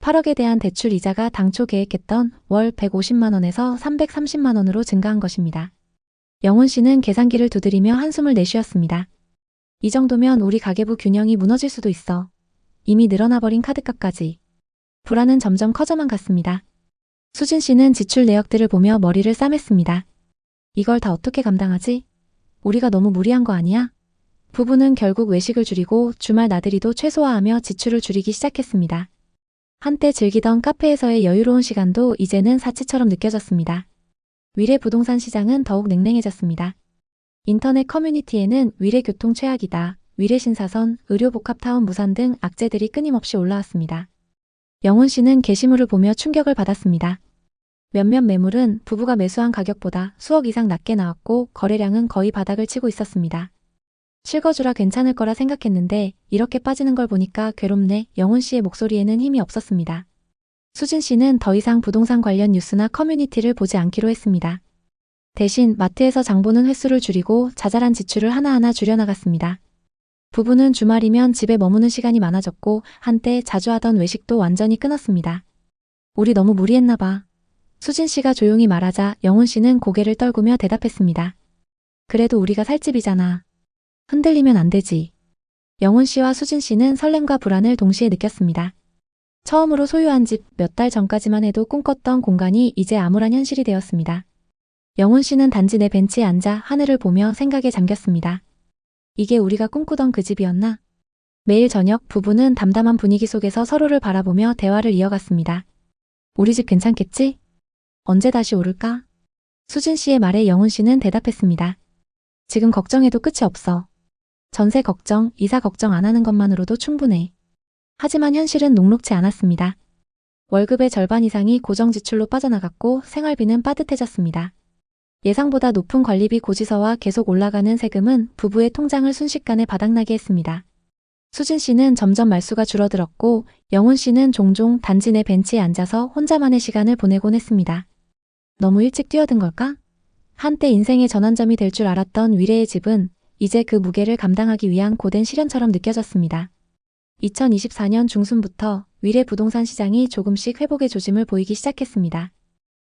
8억에 대한 대출 이자가 당초 계획했던 월 150만 원에서 330만 원으로 증가한 것입니다. 영훈 씨는 계산기를 두드리며 한숨을 내쉬었습니다. 이 정도면 우리 가계부 균형이 무너질 수도 있어. 이미 늘어나버린 카드값까지. 불안은 점점 커져만 갔습니다. 수진 씨는 지출 내역들을 보며 머리를 싸맸습니다. 이걸 다 어떻게 감당하지? 우리가 너무 무리한 거 아니야? 부부는 결국 외식을 줄이고 주말 나들이도 최소화하며 지출을 줄이기 시작했습니다. 한때 즐기던 카페에서의 여유로운 시간도 이제는 사치처럼 느껴졌습니다. 위례 부동산 시장은 더욱 냉랭해졌습니다. 인터넷 커뮤니티에는 위례 교통 최악이다, 위례 신사선, 의료복합타운 무산 등 악재들이 끊임없이 올라왔습니다. 영훈 씨는 게시물을 보며 충격을 받았습니다. 몇몇 매물은 부부가 매수한 가격보다 수억 이상 낮게 나왔고 거래량은 거의 바닥을 치고 있었습니다. 실거주라 괜찮을 거라 생각했는데 이렇게 빠지는 걸 보니까 괴롭네. 영훈 씨의 목소리에는 힘이 없었습니다. 수진 씨는 더 이상 부동산 관련 뉴스나 커뮤니티를 보지 않기로 했습니다. 대신 마트에서 장 보는 횟수를 줄이고 자잘한 지출을 하나하나 줄여나갔습니다. 부부는 주말이면 집에 머무는 시간이 많아졌고 한때 자주 하던 외식도 완전히 끊었습니다. 우리 너무 무리했나 봐. 수진 씨가 조용히 말하자 영훈 씨는 고개를 떨구며 대답했습니다. 그래도 우리가 살 집이잖아. 흔들리면 안 되지. 영훈 씨와 수진 씨는 설렘과 불안을 동시에 느꼈습니다. 처음으로 소유한 집 몇 달 전까지만 해도 꿈꿨던 공간이 이제 암울한 현실이 되었습니다. 영훈 씨는 단지 내 벤치에 앉아 하늘을 보며 생각에 잠겼습니다. 이게 우리가 꿈꾸던 그 집이었나? 매일 저녁 부부는 담담한 분위기 속에서 서로를 바라보며 대화를 이어갔습니다. 우리 집 괜찮겠지? 언제 다시 오를까? 수진 씨의 말에 영훈 씨는 대답했습니다. 지금 걱정해도 끝이 없어. 전세 걱정, 이사 걱정 안 하는 것만으로도 충분해. 하지만 현실은 녹록지 않았습니다. 월급의 절반 이상이 고정 지출로 빠져나갔고 생활비는 빠듯해졌습니다. 예상보다 높은 관리비 고지서와 계속 올라가는 세금은 부부의 통장을 순식간에 바닥나게 했습니다. 수진 씨는 점점 말수가 줄어들었고 영훈 씨는 종종 단지 내 벤치에 앉아서 혼자만의 시간을 보내곤 했습니다. 너무 일찍 뛰어든 걸까? 한때 인생의 전환점이 될 줄 알았던 위례의 집은 이제 그 무게를 감당하기 위한 고된 시련처럼 느껴졌습니다. 2024년 중순부터 위례 부동산 시장이 조금씩 회복의 조짐을 보이기 시작했습니다.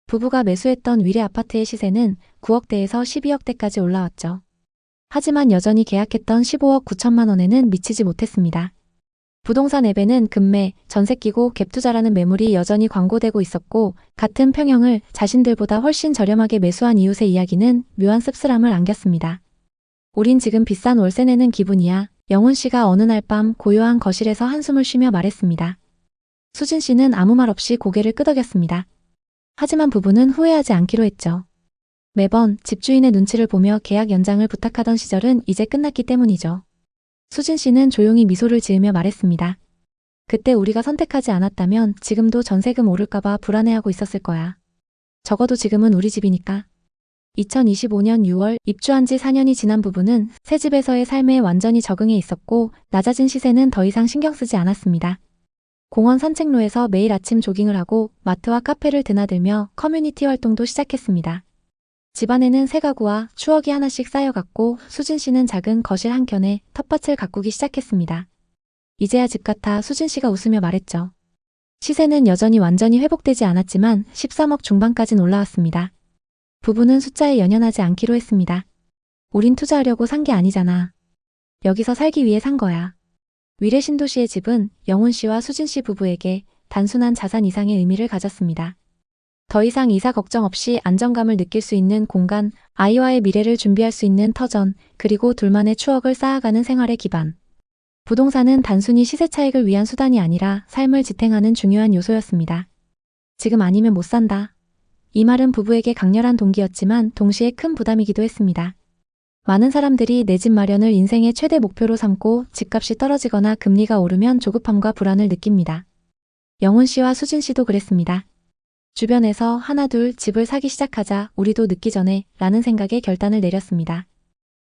부부가 매수했던 위례 아파트의 시세는 9억대에서 12억대까지 올라왔죠. 하지만 여전히 계약했던 15억 9천만 원에는 미치지 못했습니다. 부동산 앱에는 금매, 전세 끼고 갭투자라는 매물이 여전히 광고되고 있었고 같은 평형을 자신들보다 훨씬 저렴하게 매수한 이웃의 이야기는 묘한 씁쓸함을 안겼습니다. 우린 지금 비싼 월세 내는 기분이야. 영훈 씨가 어느 날 밤 고요한 거실에서 한숨을 쉬며 말했습니다. 수진 씨는 아무 말 없이 고개를 끄덕였습니다. 하지만 부부는 후회하지 않기로 했죠. 매번 집주인의 눈치를 보며 계약 연장을 부탁하던 시절은 이제 끝났기 때문이죠. 수진 씨는 조용히 미소를 지으며 말했습니다. 그때 우리가 선택하지 않았다면 지금도 전세금 오를까봐 불안해하고 있었을 거야. 적어도 지금은 우리 집이니까. 2025년 6월 입주한 지 4년이 지난 부부는 새 집에서의 삶에 완전히 적응해 있었고 낮아진 시세는 더 이상 신경 쓰지 않았습니다. 공원 산책로에서 매일 아침 조깅을 하고 마트와 카페를 드나들며 커뮤니티 활동도 시작했습니다. 집안에는 새 가구와 추억이 하나씩 쌓여갔고 수진 씨는 작은 거실 한켠에 텃밭을 가꾸기 시작했습니다. 이제야 집 같아 수진 씨가 웃으며 말했죠. 시세는 여전히 완전히 회복되지 않았지만 13억 중반까진 올라왔습니다. 부부는 숫자에 연연하지 않기로 했습니다. 우린 투자하려고 산 게 아니잖아. 여기서 살기 위해 산 거야. 위례 신도시의 집은 영훈 씨와 수진 씨 부부에게 단순한 자산 이상의 의미를 가졌습니다. 더 이상 이사 걱정 없이 안정감을 느낄 수 있는 공간, 아이와의 미래를 준비할 수 있는 터전, 그리고 둘만의 추억을 쌓아가는 생활의 기반. 부동산은 단순히 시세 차익을 위한 수단이 아니라 삶을 지탱하는 중요한 요소였습니다. 지금 아니면 못 산다. 이 말은 부부에게 강렬한 동기였지만 동시에 큰 부담이기도 했습니다. 많은 사람들이 내 집 마련을 인생의 최대 목표로 삼고 집값이 떨어지거나 금리가 오르면 조급함과 불안을 느낍니다. 영훈 씨와 수진 씨도 그랬습니다. 주변에서 하나둘 집을 사기 시작하자 우리도 늦기 전에 라는 생각에 결단을 내렸습니다.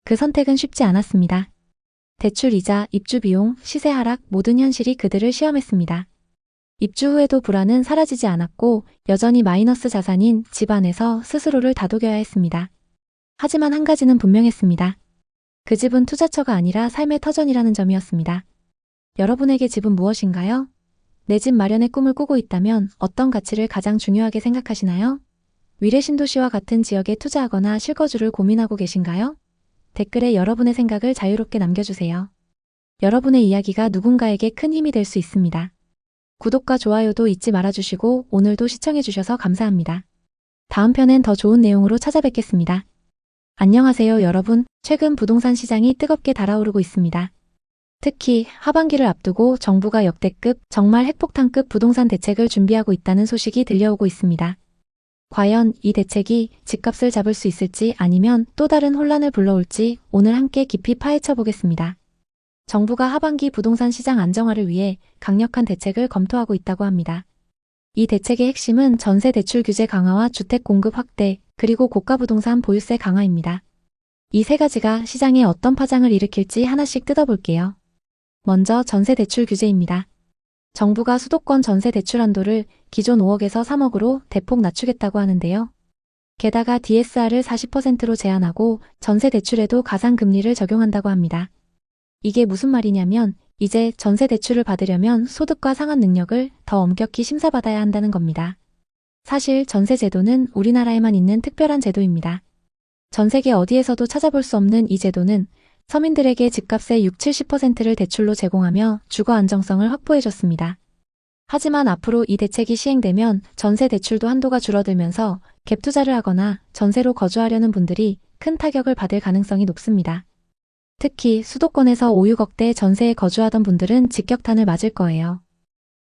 그 선택은 쉽지 않았습니다. 대출 이자, 입주 비용, 시세 하락 모든 현실이 그들을 시험했습니다. 입주 후에도 불안은 사라지지 않았고 여전히 마이너스 자산인 집 안에서 스스로를 다독여야 했습니다. 하지만 한 가지는 분명했습니다. 그 집은 투자처가 아니라 삶의 터전이라는 점이었습니다. 여러분에게 집은 무엇인가요? 내 집 마련의 꿈을 꾸고 있다면 어떤 가치를 가장 중요하게 생각하시나요? 위례 신도시와 같은 지역에 투자하거나 실거주를 고민하고 계신가요? 댓글에 여러분의 생각을 자유롭게 남겨주세요. 여러분의 이야기가 누군가에게 큰 힘이 될 수 있습니다. 구독과 좋아요도 잊지 말아주시고 오늘도 시청해주셔서 감사합니다. 다음 편엔 더 좋은 내용으로 찾아뵙겠습니다. 안녕하세요 여러분. 최근 부동산 시장이 뜨겁게 달아오르고 있습니다. 특히 하반기를 앞두고 정부가 역대급, 정말 핵폭탄급 부동산 대책을 준비하고 있다는 소식이 들려오고 있습니다. 과연 이 대책이 집값을 잡을 수 있을지 아니면 또 다른 혼란을 불러올지 오늘 함께 깊이 파헤쳐 보겠습니다. 정부가 하반기 부동산 시장 안정화를 위해 강력한 대책을 검토하고 있다고 합니다. 이 대책의 핵심은 전세 대출 규제 강화와 주택 공급 확대, 그리고 고가 부동산 보유세 강화입니다. 이 세 가지가 시장에 어떤 파장을 일으킬지 하나씩 뜯어볼게요. 먼저 전세 대출 규제입니다. 정부가 수도권 전세 대출 한도를 기존 5억에서 3억으로 대폭 낮추겠다고 하는데요. 게다가 DSR을 40%로 제한하고 전세 대출에도 가상금리를 적용한다고 합니다. 이게 무슨 말이냐면 이제 전세 대출을 받으려면 소득과 상환 능력을 더 엄격히 심사받아야 한다는 겁니다. 사실 전세 제도는 우리나라에만 있는 특별한 제도입니다. 전 세계 어디에서도 찾아볼 수 없는 이 제도는 서민들에게 집값의 60-70%를 대출로 제공하며 주거 안정성을 확보해줬습니다. 하지만 앞으로 이 대책이 시행되면 전세 대출도 한도가 줄어들면서 갭 투자를 하거나 전세로 거주하려는 분들이 큰 타격을 받을 가능성이 높습니다. 특히 수도권에서 5, 6억대 전세에 거주하던 분들은 직격탄을 맞을 거예요.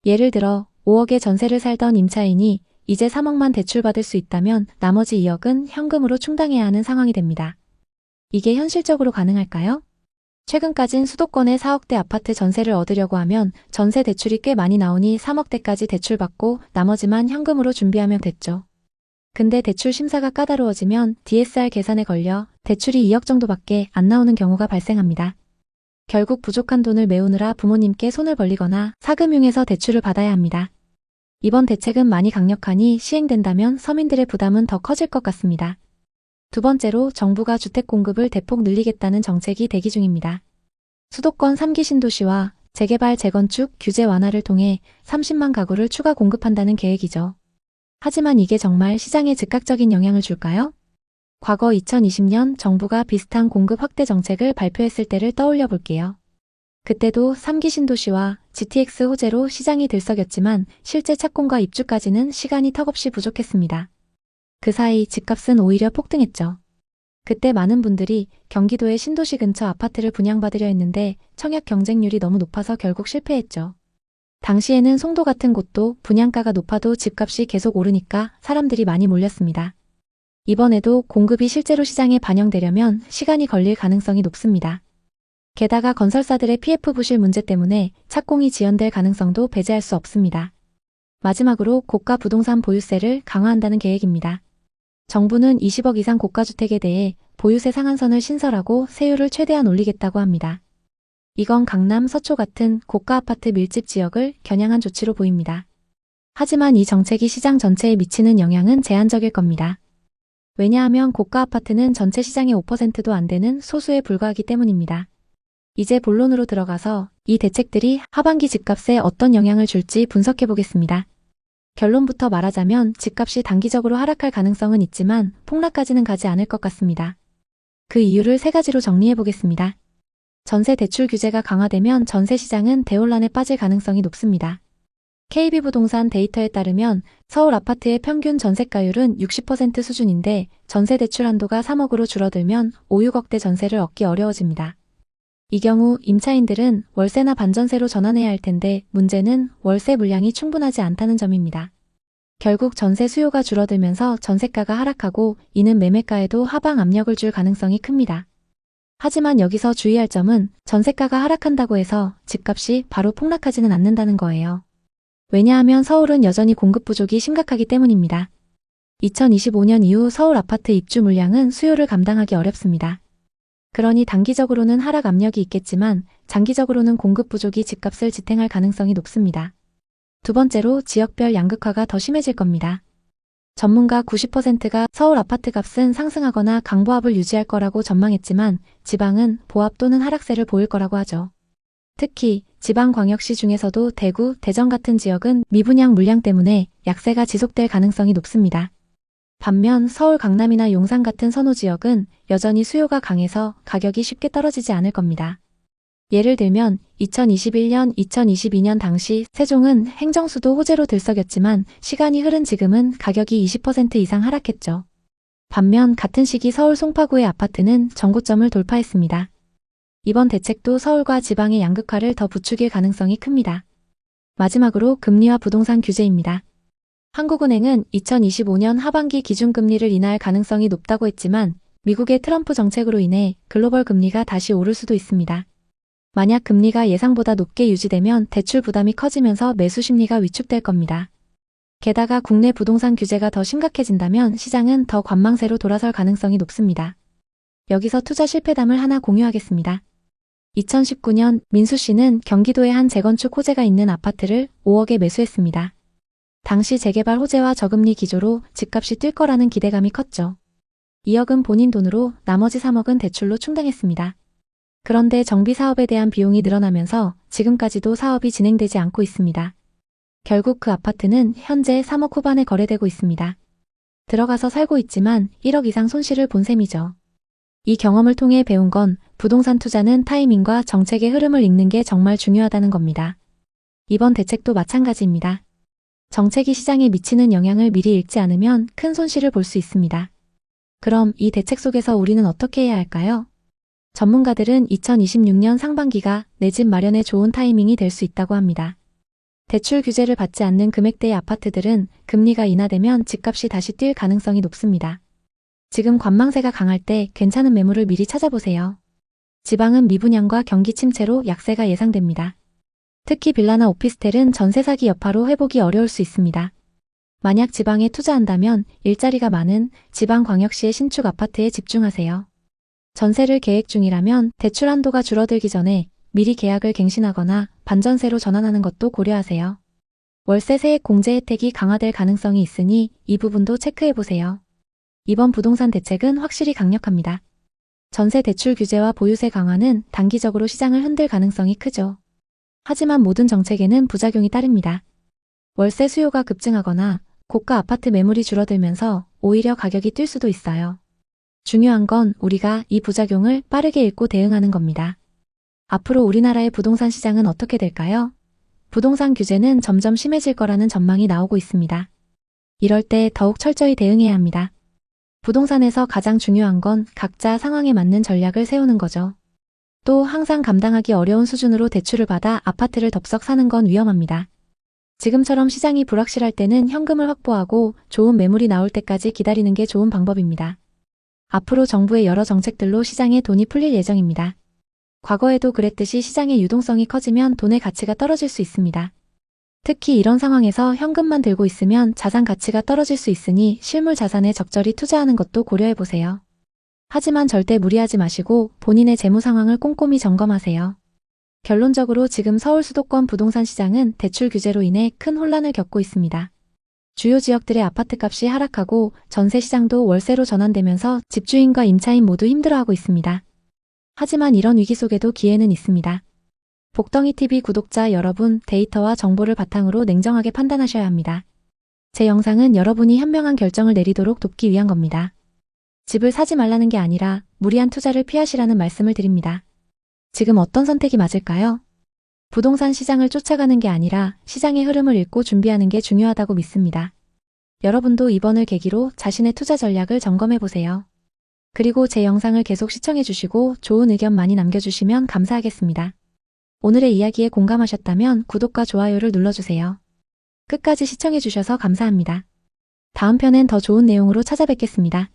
예를 들어 5억의 전세를 살던 임차인이 이제 3억만 대출받을 수 있다면 나머지 2억은 현금으로 충당해야 하는 상황이 됩니다. 이게 현실적으로 가능할까요? 최근까진 수도권의 4억대 아파트 전세를 얻으려고 하면 전세 대출이 꽤 많이 나오니 3억대까지 대출받고 나머지만 현금으로 준비하면 됐죠. 근데 대출 심사가 까다로워지면 DSR 계산에 걸려 대출이 2억 정도밖에 안 나오는 경우가 발생합니다. 결국 부족한 돈을 메우느라 부모님께 손을 벌리거나 사금융에서 대출을 받아야 합니다. 이번 대책은 많이 강력하니 시행된다면 서민들의 부담은 더 커질 것 같습니다. 두 번째로 정부가 주택 공급을 대폭 늘리겠다는 정책이 대기 중입니다. 수도권 3기 신도시와 재개발, 재건축, 규제 완화를 통해 30만 가구를 추가 공급한다는 계획이죠. 하지만 이게 정말 시장에 즉각적인 영향을 줄까요? 과거 2020년 정부가 비슷한 공급 확대 정책을 발표했을 때를 떠올려 볼게요. 그때도 3기 신도시와 GTX 호재로 시장이 들썩였지만 실제 착공과 입주까지는 시간이 턱없이 부족했습니다. 그 사이 집값은 오히려 폭등했죠. 그때 많은 분들이 경기도의 신도시 근처 아파트를 분양받으려 했는데 청약 경쟁률이 너무 높아서 결국 실패했죠. 당시에는 송도 같은 곳도 분양가가 높아도 집값이 계속 오르니까 사람들이 많이 몰렸습니다. 이번에도 공급이 실제로 시장에 반영되려면 시간이 걸릴 가능성이 높습니다. 게다가 건설사들의 PF 부실 문제 때문에 착공이 지연될 가능성도 배제할 수 없습니다. 마지막으로 고가 부동산 보유세를 강화한다는 계획입니다. 정부는 20억 이상 고가주택에 대해 보유세 상한선을 신설하고 세율을 최대한 올리겠다고 합니다. 이건 강남, 서초 같은 고가 아파트 밀집 지역을 겨냥한 조치로 보입니다. 하지만 이 정책이 시장 전체에 미치는 영향은 제한적일 겁니다. 왜냐하면 고가 아파트는 전체 시장의 5%도 안 되는 소수에 불과하기 때문입니다. 이제 본론으로 들어가서 이 대책들이 하반기 집값에 어떤 영향을 줄지 분석해 보겠습니다. 결론부터 말하자면 집값이 단기적으로 하락할 가능성은 있지만 폭락까지는 가지 않을 것 같습니다. 그 이유를 세 가지로 정리해 보겠습니다. 전세 대출 규제가 강화되면 전세 시장은 대혼란에 빠질 가능성이 높습니다. KB부동산 데이터에 따르면 서울 아파트의 평균 전세가율은 60% 수준인데 전세 대출 한도가 3억으로 줄어들면 5, 6억대 전세를 얻기 어려워집니다. 이 경우 임차인들은 월세나 반전세로 전환해야 할 텐데 문제는 월세 물량이 충분하지 않다는 점입니다. 결국 전세 수요가 줄어들면서 전세가가 하락하고 이는 매매가에도 하방 압력을 줄 가능성이 큽니다. 하지만 여기서 주의할 점은 전세가가 하락한다고 해서 집값이 바로 폭락하지는 않는다는 거예요. 왜냐하면 서울은 여전히 공급 부족이 심각하기 때문입니다. 2025년 이후 서울 아파트 입주 물량은 수요를 감당하기 어렵습니다. 그러니 단기적으로는 하락 압력이 있겠지만 장기적으로는 공급 부족이 집값을 지탱할 가능성이 높습니다. 두 번째로 지역별 양극화가 더 심해질 겁니다. 전문가 90%가 서울 아파트 값은 상승하거나 강보합을 유지할 거라고 전망했지만 지방은 보합 또는 하락세를 보일 거라고 하죠. 특히 지방광역시 중에서도 대구, 대전 같은 지역은 미분양 물량 때문에 약세가 지속될 가능성이 높습니다. 반면 서울 강남이나 용산 같은 선호 지역은 여전히 수요가 강해서 가격이 쉽게 떨어지지 않을 겁니다. 예를 들면 2021년, 2022년 당시 세종은 행정수도 호재로 들썩였지만 시간이 흐른 지금은 가격이 20% 이상 하락했죠. 반면 같은 시기 서울 송파구의 아파트는 정고점을 돌파했습니다. 이번 대책도 서울과 지방의 양극화를 더 부추길 가능성이 큽니다. 마지막으로 금리와 부동산 규제입니다. 한국은행은 2025년 하반기 기준금리를 인하할 가능성이 높다고 했지만 미국의 트럼프 정책으로 인해 글로벌 금리가 다시 오를 수도 있습니다. 만약 금리가 예상보다 높게 유지되면 대출 부담이 커지면서 매수 심리가 위축될 겁니다. 게다가 국내 부동산 규제가 더 심각해진다면 시장은 더 관망세로 돌아설 가능성이 높습니다. 여기서 투자 실패담을 하나 공유하겠습니다. 2019년 민수 씨는 경기도의 한 재건축 호재가 있는 아파트를 5억에 매수했습니다. 당시 재개발 호재와 저금리 기조로 집값이 뛸 거라는 기대감이 컸죠. 2억은 본인 돈으로 나머지 3억은 대출로 충당했습니다. 그런데 정비 사업에 대한 비용이 늘어나면서 지금까지도 사업이 진행되지 않고 있습니다. 결국 그 아파트는 현재 3억 후반에 거래되고 있습니다. 들어가서 살고 있지만 1억 이상 손실을 본 셈이죠. 이 경험을 통해 배운 건 부동산 투자는 타이밍과 정책의 흐름을 읽는 게 정말 중요하다는 겁니다. 이번 대책도 마찬가지입니다. 정책이 시장에 미치는 영향을 미리 읽지 않으면 큰 손실을 볼 수 있습니다. 그럼 이 대책 속에서 우리는 어떻게 해야 할까요? 전문가들은 2026년 상반기가 내 집 마련에 좋은 타이밍이 될 수 있다고 합니다. 대출 규제를 받지 않는 금액대의 아파트들은 금리가 인하되면 집값이 다시 뛸 가능성이 높습니다. 지금 관망세가 강할 때 괜찮은 매물을 미리 찾아보세요. 지방은 미분양과 경기 침체로 약세가 예상됩니다. 특히 빌라나 오피스텔은 전세 사기 여파로 회복이 어려울 수 있습니다. 만약 지방에 투자한다면 일자리가 많은 지방광역시의 신축 아파트에 집중하세요. 전세를 계획 중이라면 대출 한도가 줄어들기 전에 미리 계약을 갱신하거나 반전세로 전환하는 것도 고려하세요. 월세 세액 공제 혜택이 강화될 가능성이 있으니 이 부분도 체크해보세요. 이번 부동산 대책은 확실히 강력합니다. 전세 대출 규제와 보유세 강화는 단기적으로 시장을 흔들 가능성이 크죠. 하지만 모든 정책에는 부작용이 따릅니다. 월세 수요가 급증하거나 고가 아파트 매물이 줄어들면서 오히려 가격이 뛸 수도 있어요. 중요한 건 우리가 이 부작용을 빠르게 읽고 대응하는 겁니다. 앞으로 우리나라의 부동산 시장은 어떻게 될까요? 부동산 규제는 점점 심해질 거라는 전망이 나오고 있습니다. 이럴 때 더욱 철저히 대응해야 합니다. 부동산에서 가장 중요한 건 각자 상황에 맞는 전략을 세우는 거죠. 또 항상 감당하기 어려운 수준으로 대출을 받아 아파트를 덥석 사는 건 위험합니다. 지금처럼 시장이 불확실할 때는 현금을 확보하고 좋은 매물이 나올 때까지 기다리는 게 좋은 방법입니다. 앞으로 정부의 여러 정책들로 시장에 돈이 풀릴 예정입니다. 과거에도 그랬듯이 시장의 유동성이 커지면 돈의 가치가 떨어질 수 있습니다. 특히 이런 상황에서 현금만 들고 있으면 자산 가치가 떨어질 수 있으니 실물 자산에 적절히 투자하는 것도 고려해보세요. 하지만 절대 무리하지 마시고 본인의 재무 상황을 꼼꼼히 점검하세요. 결론적으로 지금 서울 수도권 부동산 시장은 대출 규제로 인해 큰 혼란을 겪고 있습니다. 주요 지역들의 아파트값이 하락하고 전세 시장도 월세로 전환되면서 집주인과 임차인 모두 힘들어하고 있습니다. 하지만 이런 위기 속에도 기회는 있습니다. 복덩이TV 구독자 여러분, 데이터와 정보를 바탕으로 냉정하게 판단하셔야 합니다. 제 영상은 여러분이 현명한 결정을 내리도록 돕기 위한 겁니다. 집을 사지 말라는 게 아니라 무리한 투자를 피하시라는 말씀을 드립니다. 지금 어떤 선택이 맞을까요? 부동산 시장을 쫓아가는 게 아니라 시장의 흐름을 읽고 준비하는 게 중요하다고 믿습니다. 여러분도 이번을 계기로 자신의 투자 전략을 점검해보세요. 그리고 제 영상을 계속 시청해주시고 좋은 의견 많이 남겨주시면 감사하겠습니다. 오늘의 이야기에 공감하셨다면 구독과 좋아요를 눌러주세요. 끝까지 시청해주셔서 감사합니다. 다음 편엔 더 좋은 내용으로 찾아뵙겠습니다.